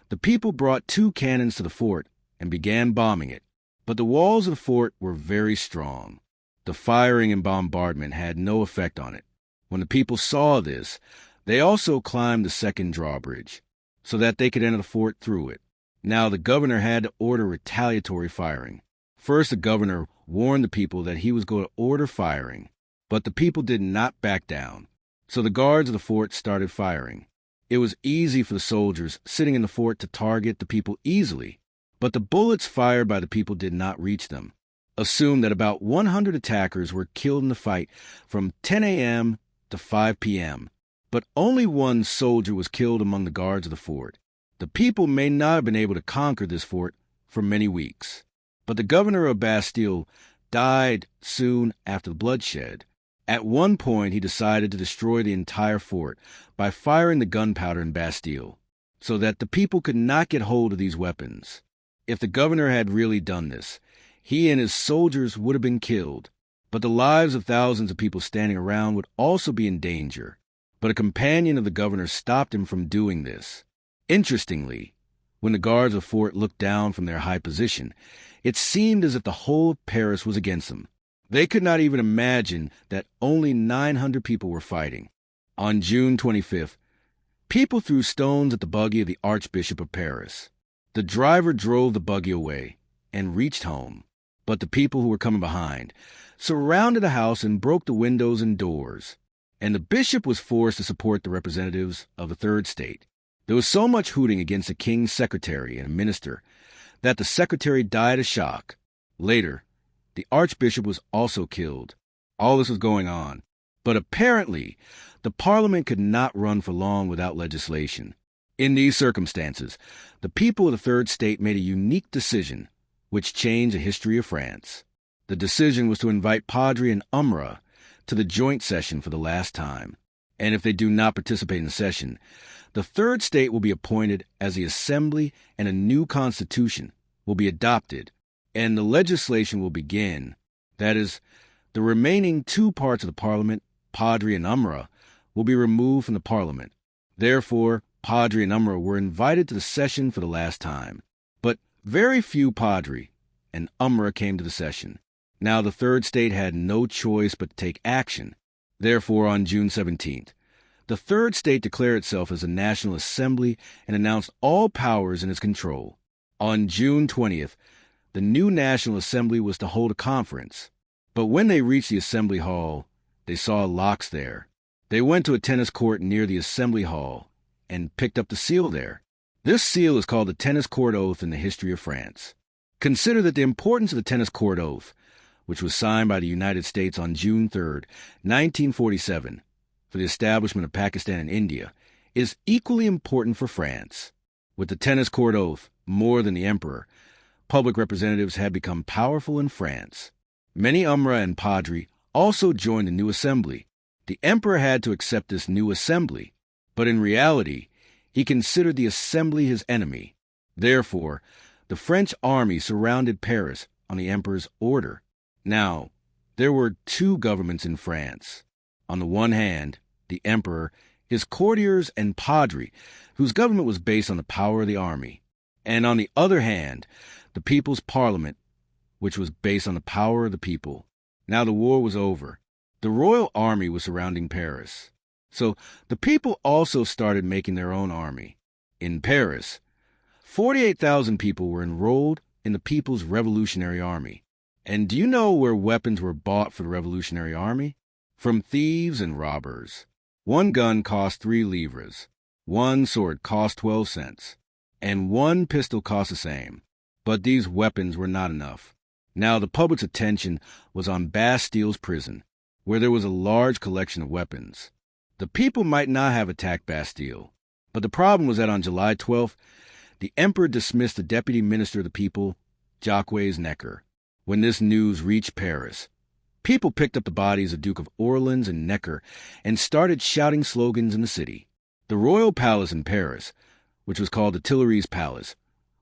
the people brought 2 cannons to the fort and began bombing it. But the walls of the fort were very strong. The firing and bombardment had no effect on it. When the people saw this, they also climbed the second drawbridge, so that they could enter the fort through it. Now the governor had to order retaliatory firing. First, the governor warned the people that he was going to order firing, but the people did not back down. So the guards of the fort started firing. It was easy for the soldiers sitting in the fort to target the people easily, but the bullets fired by the people did not reach them. Assume that about 100 attackers were killed in the fight from 10 a.m. to 5 p.m., but only 1 soldier was killed among the guards of the fort. The people may not have been able to conquer this fort for many weeks, but the governor of Bastille died soon after the bloodshed. At one point, he decided to destroy the entire fort by firing the gunpowder in Bastille, so that the people could not get hold of these weapons. If the governor had really done this, he and his soldiers would have been killed, but the lives of thousands of people standing around would also be in danger. But a companion of the governor stopped him from doing this. Interestingly, when the guards of the fort looked down from their high position, it seemed as if the whole of Paris was against them. They could not even imagine that only 900 people were fighting. On June 25th, people threw stones at the buggy of the Archbishop of Paris. The driver drove the buggy away and reached home, but the people who were coming behind surrounded the house and broke the windows and doors, and the bishop was forced to support the representatives of the Third State. There was so much hooting against the king's secretary and a minister that the secretary died of shock. Later, the archbishop was also killed. All this was going on, but apparently the parliament could not run for long without legislation. In these circumstances, the people of the Third State made a unique decision which changed the history of France. The decision was to invite Padre and Umra to the joint session for the last time, and if they do not participate in the session, the Third State will be appointed as the assembly and a new constitution will be adopted, and the legislation will begin. That is, the remaining two parts of the parliament, Padre and Umra, will be removed from the parliament. Therefore, Padre and Umra were invited to the session for the last time, but very few Padre and Umra came to the session. Now the Third State had no choice but to take action. Therefore, on June 17th, the Third State declared itself as a national assembly and announced all powers in its control. On June 20th, the new National Assembly was to hold a conference. But when they reached the Assembly Hall, they saw locks there. They went to a tennis court near the Assembly Hall and picked up the seal there. This seal is called the Tennis Court Oath in the history of France. Consider that the importance of the Tennis Court Oath, which was signed by the United States on June 3, 1947, for the establishment of Pakistan and India, is equally important for France. With the Tennis Court Oath, more than the emperor, public representatives had become powerful in France. Many Umra and Padre also joined the new assembly. The emperor had to accept this new assembly, but in reality, he considered the assembly his enemy. Therefore, the French army surrounded Paris on the emperor's order. Now, there were two governments in France. On the one hand, the emperor, his courtiers, and Padre, whose government was based on the power of the army. And on the other hand, the people's parliament, which was based on the power of the people. Now the war was over. The royal army was surrounding Paris. So the people also started making their own army. In Paris, 48,000 people were enrolled in the People's Revolutionary Army. And do you know where weapons were bought for the Revolutionary Army? From thieves and robbers. One gun cost 3 livres, one sword cost 12 cents, and one pistol cost the same. But these weapons were not enough. Now the public's attention was on Bastille's prison, where there was a large collection of weapons. The people might not have attacked Bastille, but the problem was that on July 12th, the emperor dismissed the deputy minister of the people, Jacques Necker. When this news reached Paris, people picked up the bodies of Duke of Orleans and Necker and started shouting slogans in the city. The royal palace in Paris, which was called the Tuileries Palace,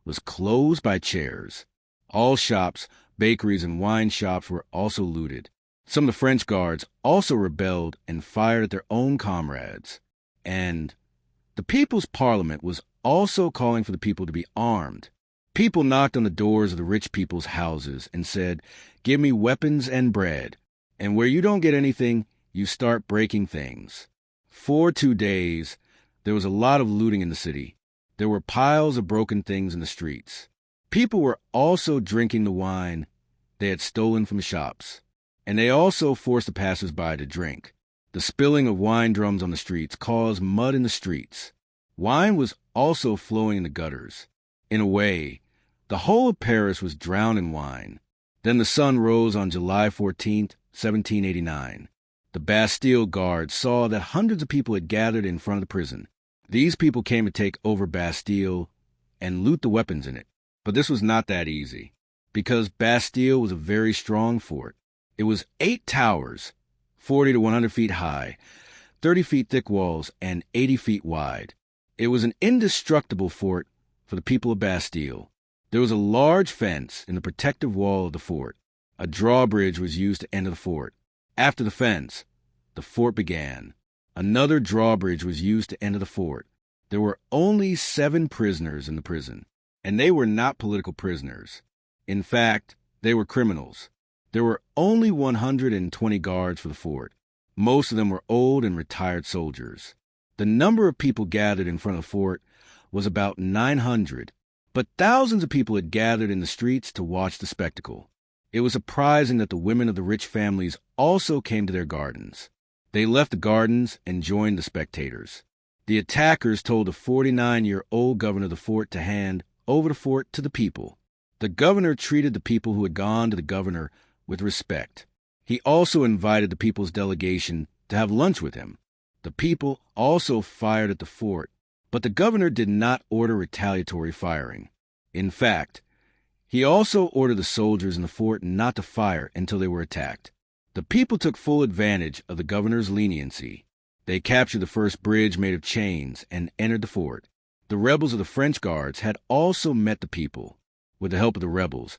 was closed by chairs. All shops, bakeries, and wine shops were also looted. Some of the French guards also rebelled and fired at their own comrades. And the People's Parliament was also calling for the people to be armed. People knocked on the doors of the rich people's houses and said, "Give me weapons and bread." And where you don't get anything, you start breaking things. For 2 days, there was a lot of looting in the city. There were piles of broken things in the streets. People were also drinking the wine they had stolen from the shops, and they also forced the passers-by to drink. The spilling of wine drums on the streets caused mud in the streets. Wine was also flowing in the gutters. In a way, the whole of Paris was drowned in wine. Then the sun rose on July 14th, 1789. The Bastille guards saw that hundreds of people had gathered in front of the prison. These people came to take over Bastille and loot the weapons in it. But this was not that easy, because Bastille was a very strong fort. It was 8 towers, 40 to 100 feet high, 30 feet thick walls, and 80 feet wide. It was an indestructible fort for the people of Bastille. There was a large fence in the protective wall of the fort. A drawbridge was used to enter the fort. After the fence, the fort began. Another drawbridge was used to enter the fort. There were only 7 prisoners in the prison, and they were not political prisoners. In fact, they were criminals. There were only 120 guards for the fort. Most of them were old and retired soldiers. The number of people gathered in front of the fort was about 900, but thousands of people had gathered in the streets to watch the spectacle. It was surprising that the women of the rich families also came to their gardens. They left the gardens and joined the spectators. The attackers told the 49-year-old governor of the fort to hand over the fort to the people. The governor treated the people who had gone to the governor with respect. He also invited the people's delegation to have lunch with him. The people also fired at the fort, but the governor did not order retaliatory firing. In fact, he also ordered the soldiers in the fort not to fire until they were attacked. The people took full advantage of the governor's leniency. They captured the first bridge made of chains and entered the fort. The rebels of the French guards had also met the people. With the help of the rebels,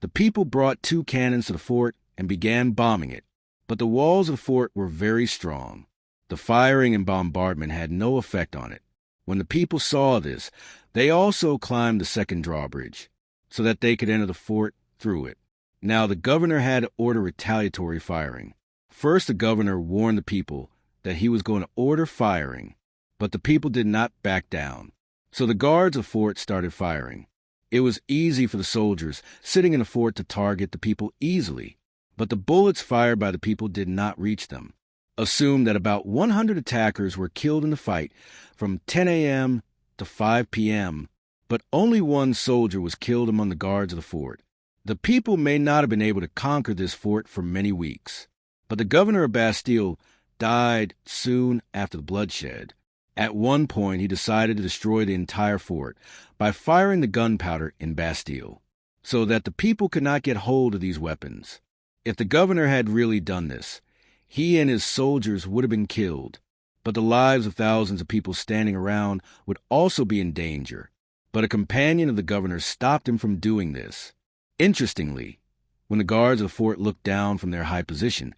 the people brought 2 cannons to the fort and began bombing it, but the walls of the fort were very strong. The firing and bombardment had no effect on it. When the people saw this, they also climbed the second drawbridge, so that they could enter the fort through it. Now the governor had to order retaliatory firing. First, the governor warned the people that he was going to order firing, but the people did not back down. So the guards of the fort started firing. It was easy for the soldiers sitting in the fort to target the people easily, but the bullets fired by the people did not reach them. Assume that about 100 attackers were killed in the fight from 10 a.m. to 5 p.m., but only 1 soldier was killed among the guards of the fort. The people may not have been able to conquer this fort for many weeks, but the governor of Bastille died soon after the bloodshed. At one point, he decided to destroy the entire fort by firing the gunpowder in Bastille, so that the people could not get hold of these weapons. If the governor had really done this, he and his soldiers would have been killed, but the lives of thousands of people standing around would also be in danger. But a companion of the governor stopped him from doing this. Interestingly, when the guards of the fort looked down from their high position,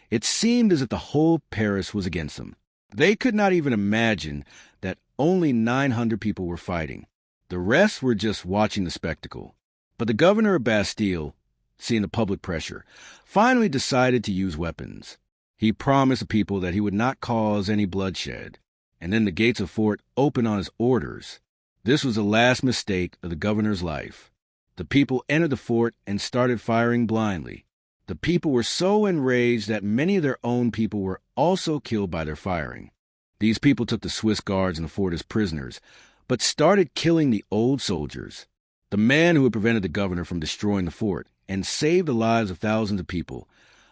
it seemed as if the whole Paris was against them. They could not even imagine that only 900 people were fighting. The rest were just watching the spectacle. But the governor of Bastille, seeing the public pressure, finally decided to use weapons. He promised the people that he would not cause any bloodshed, and then the gates of the fort opened on his orders. This was the last mistake of the governor's life. The people entered the fort and started firing blindly. The people were so enraged that many of their own people were also killed by their firing. These people took the Swiss guards in the fort as prisoners, but started killing the old soldiers. The man who had prevented the governor from destroying the fort and saved the lives of thousands of people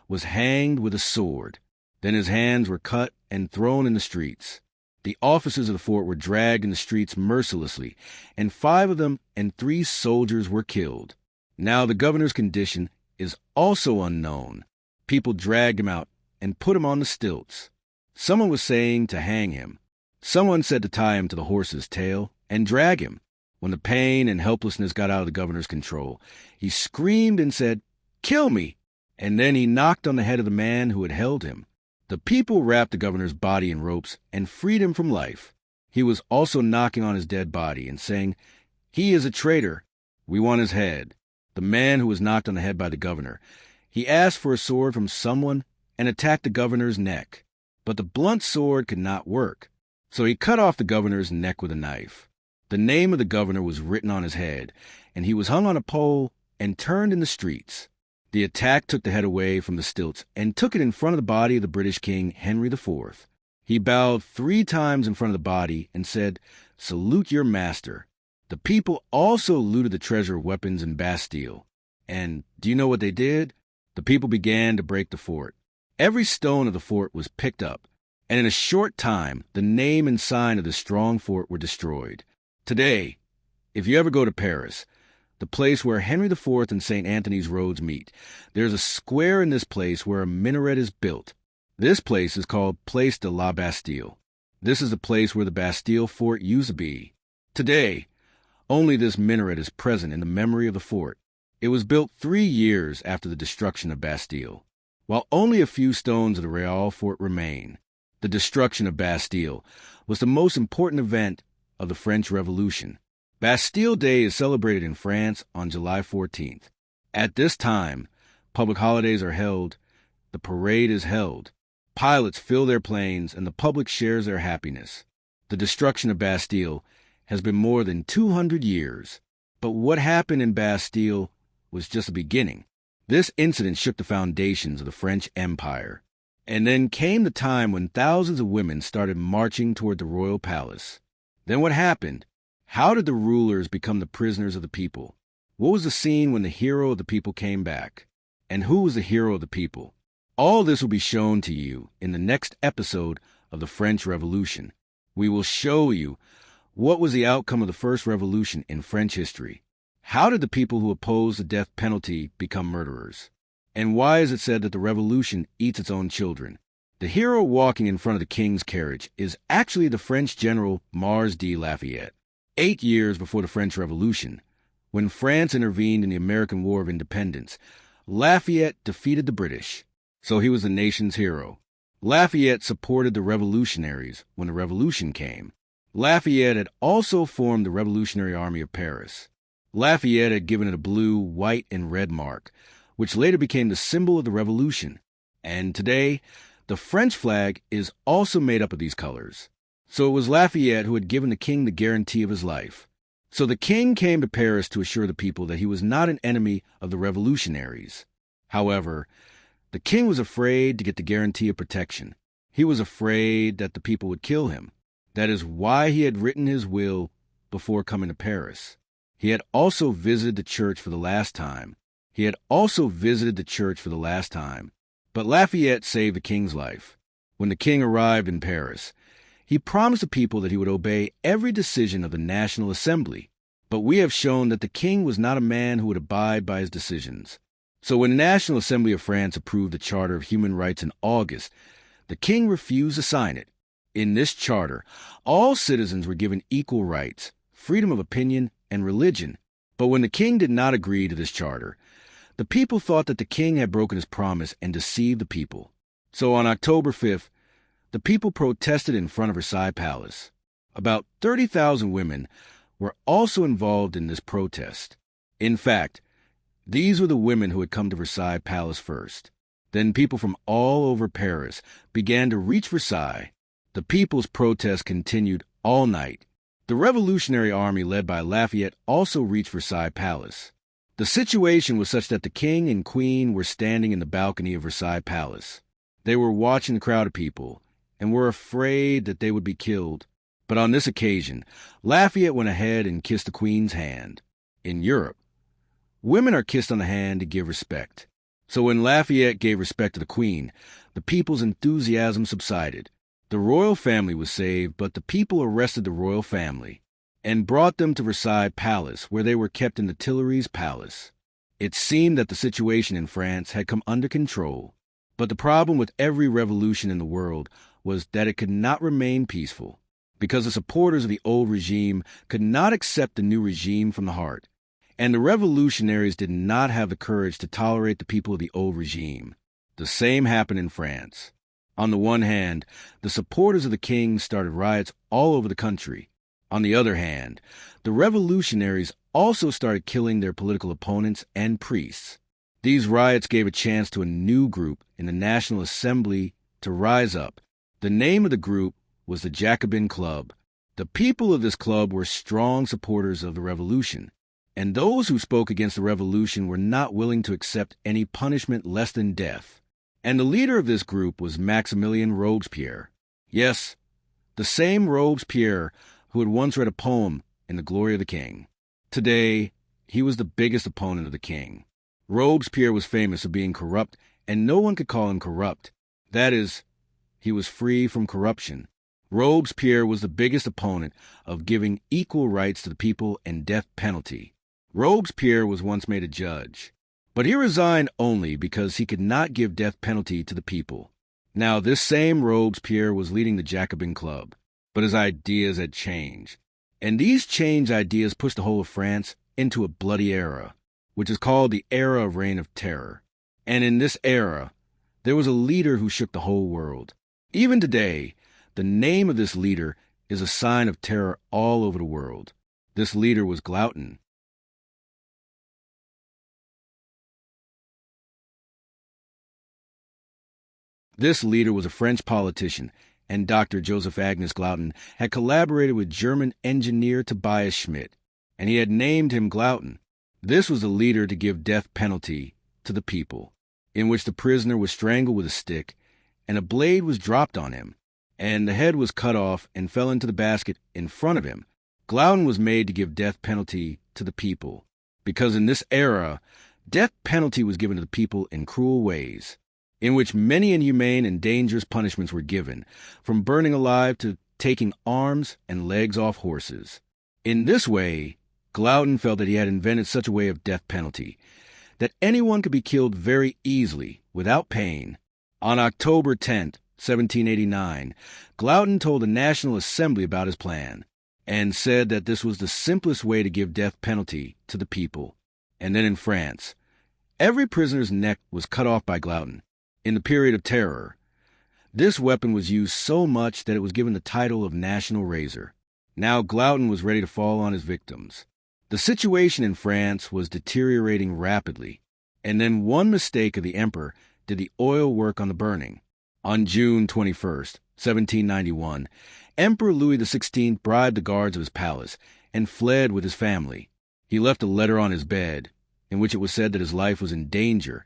was hanged with a sword. Then his hands were cut and thrown in the streets. The officers of the fort were dragged in the streets mercilessly, and 5 of them and 3 soldiers were killed. Now the governor's condition is also unknown. People dragged him out and put him on the stilts. Someone was saying to hang him. Someone said to tie him to the horse's tail and drag him. When the pain and helplessness got out of the governor's control, he screamed and said, "Kill me!" And then he knocked on the head of the man who had held him. The people wrapped the governor's body in ropes and freed him from life. He was also knocking on his dead body and saying, "He is a traitor. We want his head." The man who was knocked on the head by the governor, he asked for a sword from someone and attacked the governor's neck. But the blunt sword could not work, so he cut off the governor's neck with a knife. The name of the governor was written on his head, and he was hung on a pole and turned in the streets. The attack took the head away from the stilts and took it in front of the body of the British King Henry IV. He bowed 3 times in front of the body and said, "Salute your master." The people also looted the treasure of weapons in Bastille. And do you know what they did? The people began to break the fort. Every stone of the fort was picked up, and in a short time, the name and sign of the strong fort were destroyed. Today, if you ever go to Paris, the place where Henry IV and St. Anthony's roads meet, there's a square in this place where a minaret is built. This place is called Place de la Bastille. This is the place where the Bastille fort used to be. Today, only this minaret is present in the memory of the fort. It was built 3 years after the destruction of Bastille. While only a few stones of the Real fort remain, the destruction of Bastille was the most important event of the French Revolution. Bastille Day is celebrated in France on July 14th. At this time, public holidays are held, the parade is held, pilots fill their planes, and the public shares their happiness. The destruction of Bastille has been more than 200 years. But what happened in Bastille was just the beginning. This incident shook the foundations of the French Empire. And then came the time when thousands of women started marching toward the royal palace. Then what happened? How did the rulers become the prisoners of the people? What was the scene when the hero of the people came back? And who was the hero of the people? All this will be shown to you in the next episode of the French Revolution. We will show you what was the outcome of the first revolution in French history. How did the people who opposed the death penalty become murderers? And why is it said that the revolution eats its own children? The hero walking in front of the king's carriage is actually the French general Mars de Lafayette. 8 years before the French Revolution, when France intervened in the American War of Independence, Lafayette defeated the British, so he was the nation's hero. Lafayette supported the revolutionaries when the revolution came. Lafayette had also formed the Revolutionary Army of Paris. Lafayette had given it a blue, white, and red mark, which later became the symbol of the revolution. And today, the French flag is also made up of these colors. So it was Lafayette who had given the king the guarantee of his life. So the king came to Paris to assure the people that he was not an enemy of the revolutionaries. However, the king was afraid to get the guarantee of protection. He was afraid that the people would kill him. That is why he had written his will before coming to Paris. He had also visited the church for the last time. But Lafayette saved the king's life. When the king arrived in Paris, he promised the people that he would obey every decision of the National Assembly. But we have shown that the king was not a man who would abide by his decisions. So when the National Assembly of France approved the Charter of Human Rights in August, the king refused to sign it. In this charter, all citizens were given equal rights, freedom of opinion, and religion. But when the king did not agree to this charter, the people thought that the king had broken his promise and deceived the people. So on October 5th, the people protested in front of Versailles Palace. About 30,000 women were also involved in this protest. In fact, these were the women who had come to Versailles Palace first. Then people from all over Paris began to reach Versailles. The people's protest continued all night. The Revolutionary Army led by Lafayette also reached Versailles Palace. The situation was such that the king and queen were standing in the balcony of Versailles Palace. They were watching the crowd of people and were afraid that they would be killed. But on this occasion, Lafayette went ahead and kissed the queen's hand. In Europe, women are kissed on the hand to give respect. So when Lafayette gave respect to the queen, the people's enthusiasm subsided. The royal family was saved, but the people arrested the royal family and brought them to Versailles Palace, where they were kept in the Tuileries Palace. It seemed that the situation in France had come under control. But the problem with every revolution in the world was that it could not remain peaceful, because the supporters of the old regime could not accept the new regime from the heart. And the revolutionaries did not have the courage to tolerate the people of the old regime. The same happened in France. On the one hand, the supporters of the king started riots all over the country. On the other hand, the revolutionaries also started killing their political opponents and priests. These riots gave a chance to a new group in the National Assembly to rise up. The name of the group was the Jacobin Club. The people of this club were strong supporters of the revolution, and those who spoke against the revolution were not willing to accept any punishment less than death. And the leader of this group was Maximilien Robespierre. Yes, the same Robespierre who had once read a poem in the glory of the king. Today, he was the biggest opponent of the king. Robespierre was famous for being corrupt, and no one could call him corrupt. That is, he was free from corruption. Robespierre was the biggest opponent of giving equal rights to the people and death penalty. Robespierre was once made a judge, but he resigned only because he could not give death penalty to the people. Now, this same Robespierre was leading the Jacobin Club, but his ideas had changed. And these changed ideas pushed the whole of France into a bloody era, which is called the Era of Reign of Terror. And in this era, there was a leader who shook the whole world. Even today, the name of this leader is a sign of terror all over the world. This leader was Glautin. This leader was a French politician, and Dr. Joseph Agnes Glautin had collaborated with German engineer Tobias Schmidt, and he had named him Glautin. This was the leader to give death penalty to the people, in which the prisoner was strangled with a stick, and a blade was dropped on him, and the head was cut off and fell into the basket in front of him. Glautin was made to give death penalty to the people, because in this era, death penalty was given to the people in cruel ways, in which many inhumane and dangerous punishments were given, from burning alive to taking arms and legs off horses. In this way, Glautin felt that he had invented such a way of death penalty that anyone could be killed very easily, without pain. On October 10th, 1789, Glautin told the National Assembly about his plan, and said that this was the simplest way to give death penalty to the people. And then in France, every prisoner's neck was cut off by Glautin. In the period of terror, this weapon was used so much that it was given the title of National Razor. Now Glautin was ready to fall on his victims. The situation in France was deteriorating rapidly, and then one mistake of the emperor did the oil work on the burning. On June 21st, 1791, Emperor Louis XVI bribed the guards of his palace and fled with his family. He left a letter on his bed in which it was said that his life was in danger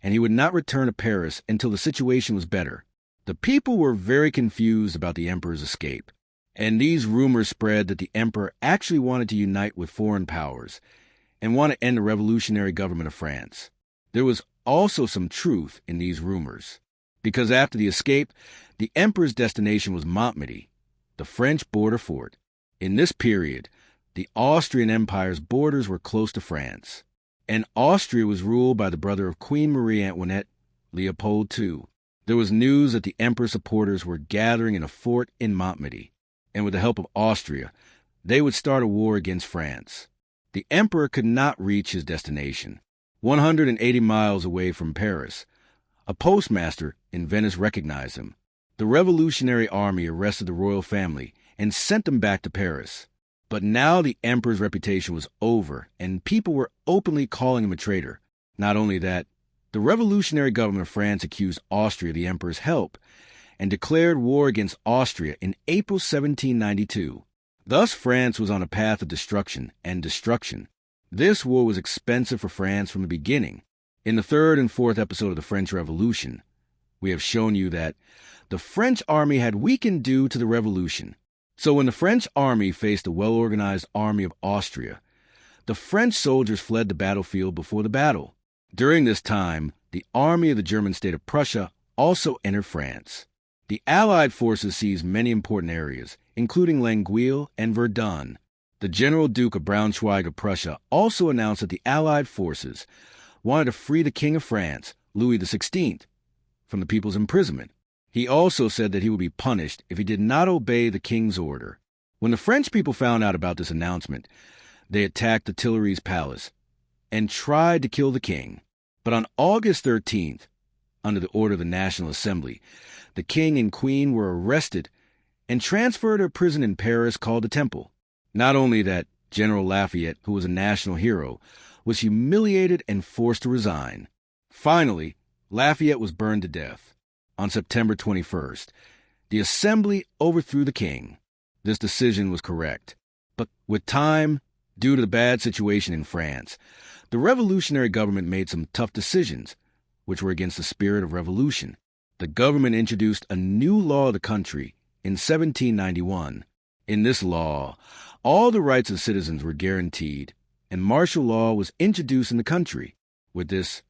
and he would not return to Paris until the situation was better. The people were very confused about the emperor's escape, and these rumors spread that the emperor actually wanted to unite with foreign powers and want to end the revolutionary government of France. There was also some truth in these rumors, because after the escape, the emperor's destination was Montmedy, the French border fort. In this period, the Austrian Empire's borders were close to France, and Austria was ruled by the brother of Queen Marie Antoinette, Leopold II. There was news that the emperor's supporters were gathering in a fort in Montmedy, and with the help of Austria, they would start a war against France. The emperor could not reach his destination, 180 miles away from Paris. A postmaster in Venice recognized him. The Revolutionary Army arrested the royal family and sent them back to Paris. But now the emperor's reputation was over, and people were openly calling him a traitor. Not only that, the revolutionary government of France accused Austria of the emperor's help and declared war against Austria in April 1792. Thus, France was on a path of destruction and destruction. This war was expensive for France from the beginning. In the third and fourth episode of the French Revolution, we have shown you that the French army had weakened due to the revolution. So when the French army faced a well-organized army of Austria, the French soldiers fled the battlefield before the battle. During this time, the army of the German state of Prussia also entered France. The Allied forces seized many important areas, including Longueuil and Verdun. The General Duke of Braunschweig of Prussia also announced that the Allied forces wanted to free the King of France, Louis XVI, from the people's imprisonment. He also said that he would be punished if he did not obey the king's order. When the French people found out about this announcement, they attacked the Tuileries Palace and tried to kill the king. But on August 13th, under the order of the National Assembly, the king and queen were arrested and transferred to a prison in Paris called the Temple. Not only that, General Lafayette, who was a national hero, was humiliated and forced to resign. Finally, Lafayette was burned to death. On September 21st, the Assembly overthrew the king. This decision was correct. But with time, due to the bad situation in France, the revolutionary government made some tough decisions, which were against the spirit of revolution. The government introduced a new law of the country in 1791. In this law, all the rights of citizens were guaranteed, and martial law was introduced in the country. With this,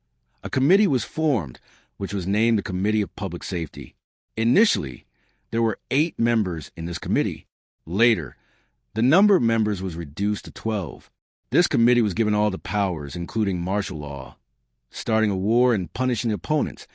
a committee was formed, which was named the Committee of Public Safety. Initially, there were 8 members in this committee. Later, the number of members was reduced to 12. This committee was given all the powers, including martial law, starting a war and punishing opponents,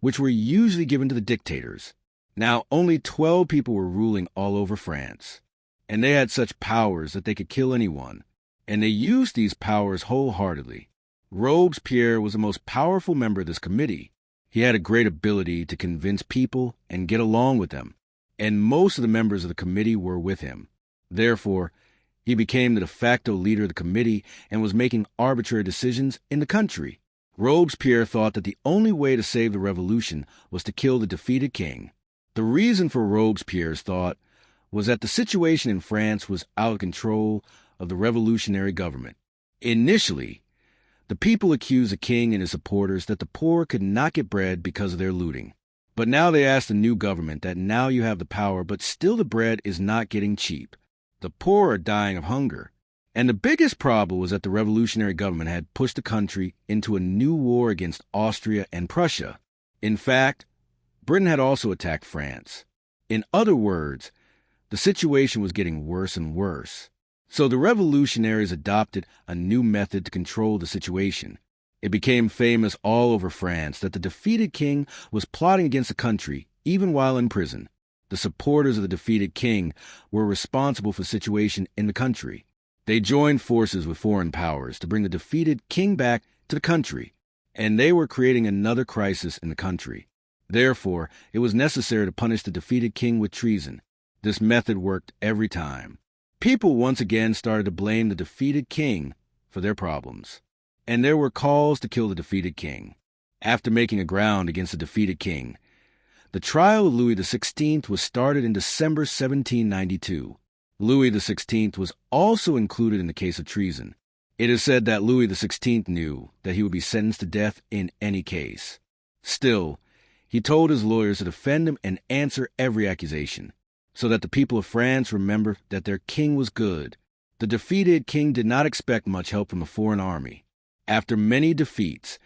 which were usually given to the dictators. Now, only 12 people were ruling all over France, and they had such powers that they could kill anyone, and they used these powers wholeheartedly. Robespierre was the most powerful member of this committee. He had a great ability to convince people and get along with them, and most of the members of the committee were with him. Therefore, he became the de facto leader of the committee and was making arbitrary decisions in the country. Robespierre thought that the only way to save the revolution was to kill the defeated king. The reason for Robespierre's thought was that the situation in France was out of control of the revolutionary government. Initially, the people accused the king and his supporters that the poor could not get bread because of their looting. But now they asked the new government that now you have the power, but still the bread is not getting cheap. The poor are dying of hunger. And the biggest problem was that the revolutionary government had pushed the country into a new war against Austria and Prussia. In fact, Britain had also attacked France. In other words, the situation was getting worse and worse. So the revolutionaries adopted a new method to control the situation. It became famous all over France that the defeated king was plotting against the country, even while in prison. The supporters of the defeated king were responsible for the situation in the country. They joined forces with foreign powers to bring the defeated king back to the country, and they were creating another crisis in the country. Therefore, it was necessary to punish the defeated king with treason. This method worked every time. People once again started to blame the defeated king for their problems, and there were calls to kill the defeated king. After making a ground against the defeated king, the trial of Louis XVI was started in December 1792. Louis XVI was also included in the case of treason. It is said that Louis XVI knew that he would be sentenced to death in any case. Still, he told his lawyers to defend him and answer every accusation, so that the people of France remember that their king was good. The defeated king did not expect much help from a foreign army. After many defeats,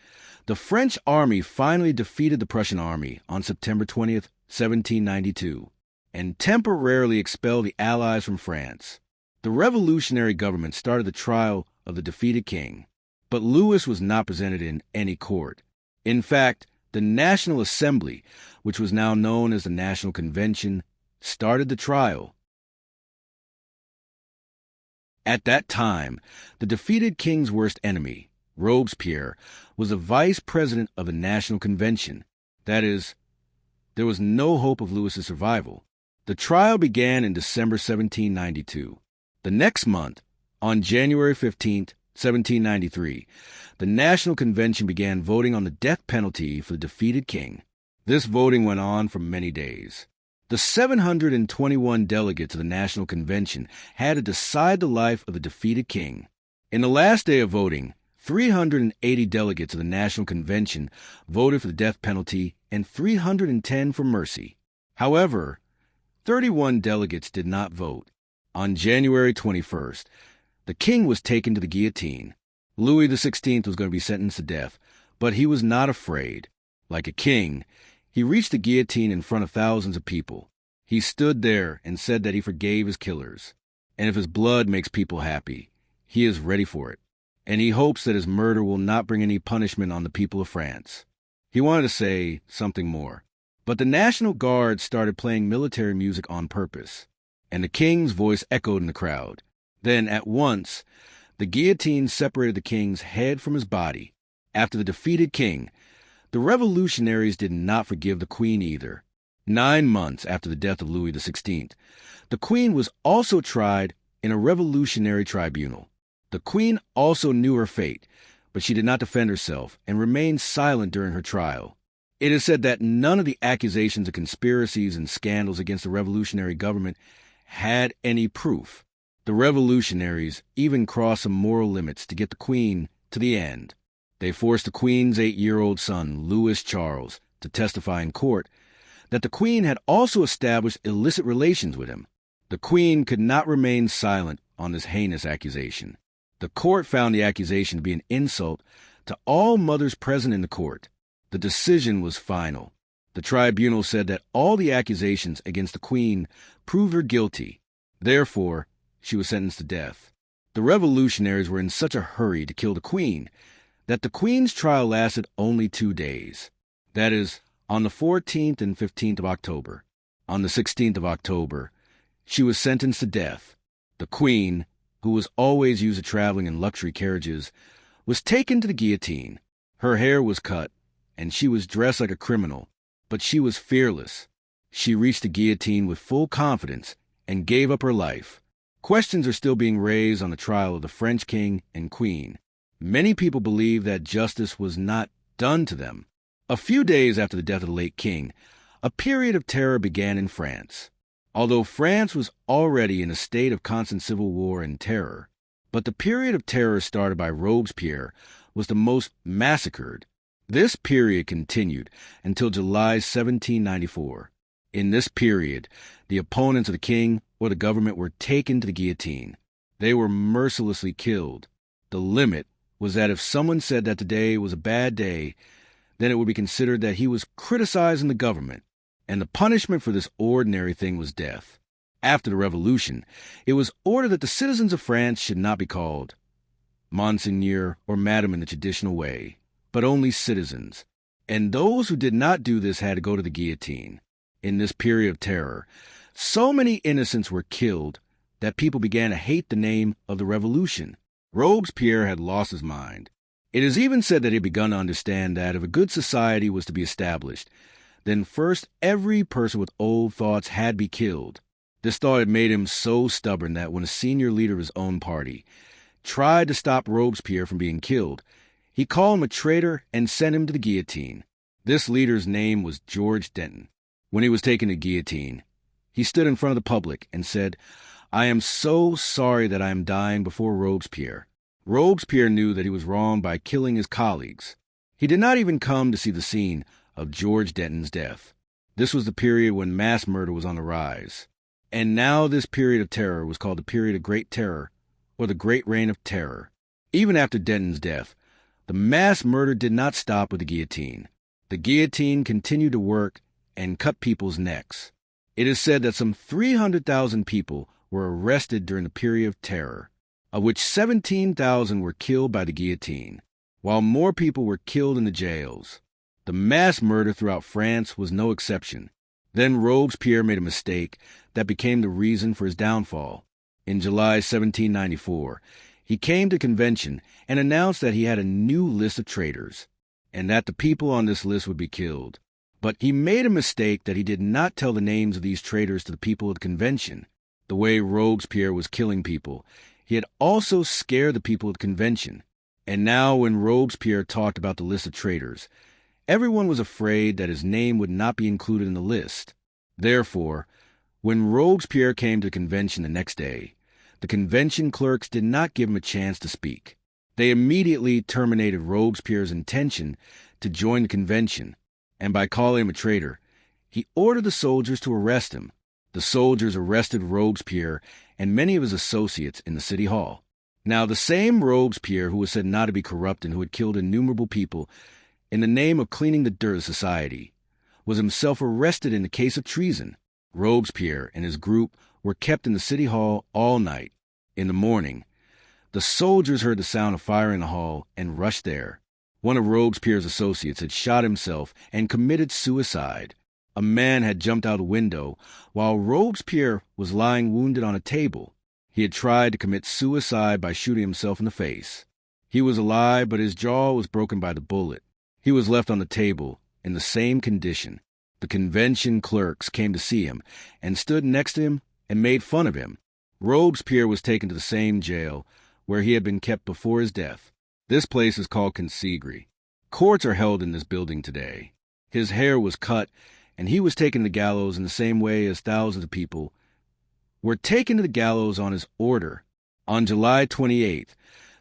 the French army finally defeated the Prussian army on September 20th, 1792, and temporarily expelled the Allies from France. The revolutionary government started the trial of the defeated king, but Louis was not presented in any court. In fact, the National Assembly, which was now known as the National Convention, started the trial. At that time, the defeated king's worst enemy, Robespierre, was the vice president of the National Convention. That is, there was no hope of Louis's survival. The trial began in December 1792. The next month, on January 15th, 1793, the National Convention began voting on the death penalty for the defeated king. This voting went on for many days. The 721 delegates of the National Convention had to decide the life of the defeated king. In the last day of voting, 380 delegates of the National Convention voted for the death penalty and 310 for mercy. However, 31 delegates did not vote. On January 21st, the king was taken to the guillotine. Louis XVI was going to be sentenced to death, but he was not afraid. Like a king, he reached the guillotine in front of thousands of people. He stood there and said that he forgave his killers, and if his blood makes people happy, he is ready for it, and he hopes that his murder will not bring any punishment on the people of France. He wanted to say something more, but the National Guard started playing military music on purpose, and the king's voice echoed in the crowd. Then, at once, the guillotine separated the king's head from his body. After the defeated king, the revolutionaries did not forgive the queen either. 9 months after the death of Louis XVI, the queen was also tried in a revolutionary tribunal. The queen also knew her fate, but she did not defend herself and remained silent during her trial. It is said that none of the accusations of conspiracies and scandals against the revolutionary government had any proof. The revolutionaries even crossed some moral limits to get the queen to the end. They forced the queen's 8-year-old son, Louis Charles, to testify in court that the queen had also established illicit relations with him. The queen could not remain silent on this heinous accusation. The court found the accusation to be an insult to all mothers present in the court. The decision was final. The tribunal said that all the accusations against the queen proved her guilty. Therefore, she was sentenced to death. The revolutionaries were in such a hurry to kill the queen that the queen's trial lasted only 2 days. That is, on the 14th and 15th of October. On the 16th of October, she was sentenced to death. The Queen, who was always used to traveling in luxury carriages, was taken to the guillotine. Her hair was cut, and she was dressed like a criminal, but she was fearless. She reached the guillotine with full confidence and gave up her life. Questions are still being raised on the trial of the French king and queen. Many people believe that justice was not done to them. A few days after the death of the late king, a period of terror began in France. Although France was already in a state of constant civil war and terror, but the period of terror started by Robespierre was the most massacred. This period continued until July 1794. In this period, the opponents of the king or the government were taken to the guillotine. They were mercilessly killed. The limit was that if someone said that today was a bad day, then it would be considered that he was criticizing the government, and the punishment for this ordinary thing was death. After the Revolution, it was ordered that the citizens of France should not be called Monseigneur or Madame in the traditional way, but only citizens, and those who did not do this had to go to the guillotine. In this period of terror, so many innocents were killed that people began to hate the name of the revolution. Robespierre had lost his mind. It is even said that he had begun to understand that if a good society was to be established, then first every person with old thoughts had to be killed. This thought had made him so stubborn that when a senior leader of his own party tried to stop Robespierre from being killed, he called him a traitor and sent him to the guillotine. This leader's name was George Denton. When he was taken to the guillotine, he stood in front of the public and said, "I am so sorry that I am dying before Robespierre." Robespierre knew that he was wrong by killing his colleagues. He did not even come to see the scene of George Denton's death. This was the period when mass murder was on the rise. And now this period of terror was called the period of Great Terror, or the Great Reign of Terror. Even after Denton's death, the mass murder did not stop with the guillotine. The guillotine continued to work and cut people's necks. It is said that some 300,000 people were arrested during the period of terror, of which 17,000 were killed by the guillotine, while more people were killed in the jails. The mass murder throughout France was no exception. Then Robespierre made a mistake that became the reason for his downfall. In July 1794, he came to convention and announced that he had a new list of traitors, and that the people on this list would be killed. But he made a mistake that he did not tell the names of these traitors to the people of the convention. The way Robespierre was killing people, he had also scared the people of the convention. And now when Robespierre talked about the list of traitors, everyone was afraid that his name would not be included in the list. Therefore, when Robespierre came to the convention the next day, the convention clerks did not give him a chance to speak. They immediately terminated Robespierre's intention to join the convention, and by calling him a traitor, he ordered the soldiers to arrest him. The soldiers arrested Robespierre and many of his associates in the city hall. Now the same Robespierre who was said not to be corrupt and who had killed innumerable people in the name of cleaning the dirt of society, was himself arrested in the case of treason. Robespierre and his group were kept in the city hall all night. In the morning, the soldiers heard the sound of fire in the hall and rushed there. One of Robespierre's associates had shot himself and committed suicide. A man had jumped out a window while Robespierre was lying wounded on a table. He had tried to commit suicide by shooting himself in the face. He was alive, but his jaw was broken by the bullet. He was left on the table in the same condition. The convention clerks came to see him and stood next to him and made fun of him. Robespierre was taken to the same jail where he had been kept before his death. This place is called Consigre. Courts are held in this building today. His hair was cut, and he was taken to the gallows in the same way as thousands of people were taken to the gallows on his order. On July 28th,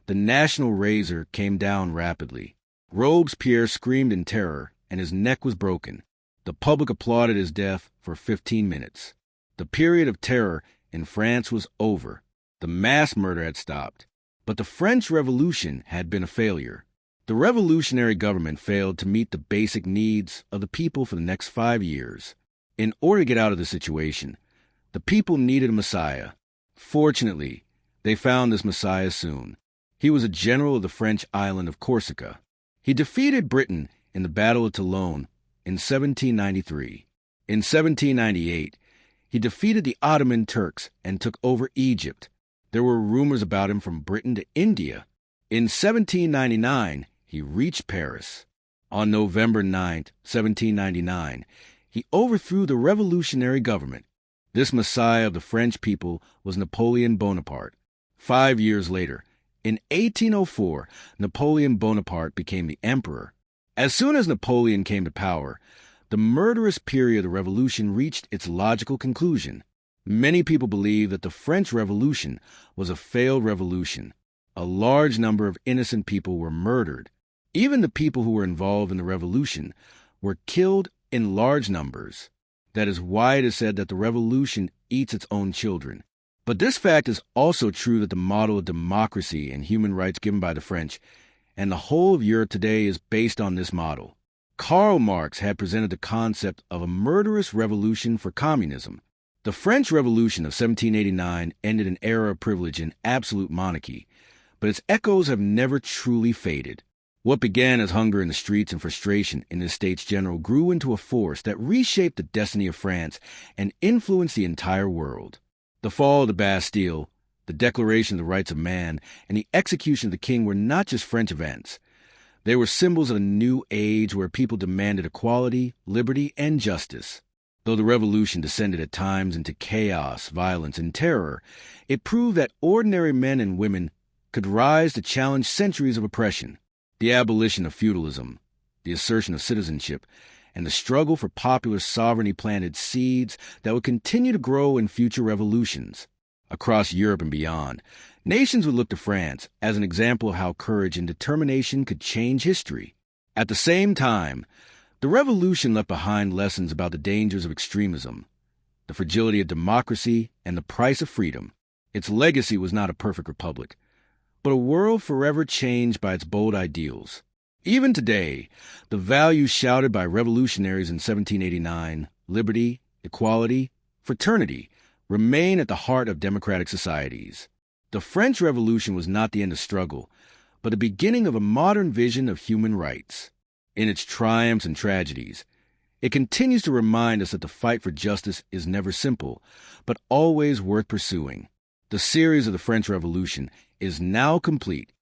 the national razor came down rapidly. Robespierre screamed in terror, and his neck was broken. The public applauded his death for 15 minutes. The period of terror in France was over. The mass murder had stopped. But the French Revolution had been a failure. The revolutionary government failed to meet the basic needs of the people for the next 5 years. In order to get out of the situation, the people needed a messiah. Fortunately, they found this messiah soon. He was a general of the French island of Corsica. He defeated Britain in the Battle of Toulon in 1793. In 1798, he defeated the Ottoman Turks and took over Egypt. There were rumors about him from Britain to India. In 1799, he reached Paris. On November 9, 1799, he overthrew the revolutionary government. This messiah of the French people was Napoleon Bonaparte. 5 years later, in 1804, Napoleon Bonaparte became the emperor. As soon as Napoleon came to power, the murderous period of the revolution reached its logical conclusion. Many people believe that the French Revolution was a failed revolution. A large number of innocent people were murdered. Even the people who were involved in the revolution were killed in large numbers. That is why it is said that the revolution eats its own children. But this fact is also true that the model of democracy and human rights given by the French and the whole of Europe today is based on this model. Karl Marx had presented the concept of a murderous revolution for communism. The French Revolution of 1789 ended an era of privilege and absolute monarchy, but its echoes have never truly faded. What began as hunger in the streets and frustration in the States General grew into a force that reshaped the destiny of France and influenced the entire world. The fall of the Bastille, the Declaration of the Rights of Man, and the execution of the king were not just French events. They were symbols of a new age where people demanded equality, liberty, and justice. Though the revolution descended at times into chaos, violence, and terror, it proved that ordinary men and women could rise to challenge centuries of oppression. The abolition of feudalism, the assertion of citizenship, and the struggle for popular sovereignty planted seeds that would continue to grow in future revolutions. Across Europe and beyond, nations would look to France as an example of how courage and determination could change history. At the same time, the revolution left behind lessons about the dangers of extremism, the fragility of democracy, and the price of freedom. Its legacy was not a perfect republic, but a world forever changed by its bold ideals. Even today, the values shouted by revolutionaries in 1789, liberty, equality, fraternity, remain at the heart of democratic societies. The French Revolution was not the end of struggle, but the beginning of a modern vision of human rights. In its triumphs and tragedies, it continues to remind us that the fight for justice is never simple, but always worth pursuing. The series of the French Revolution is now complete,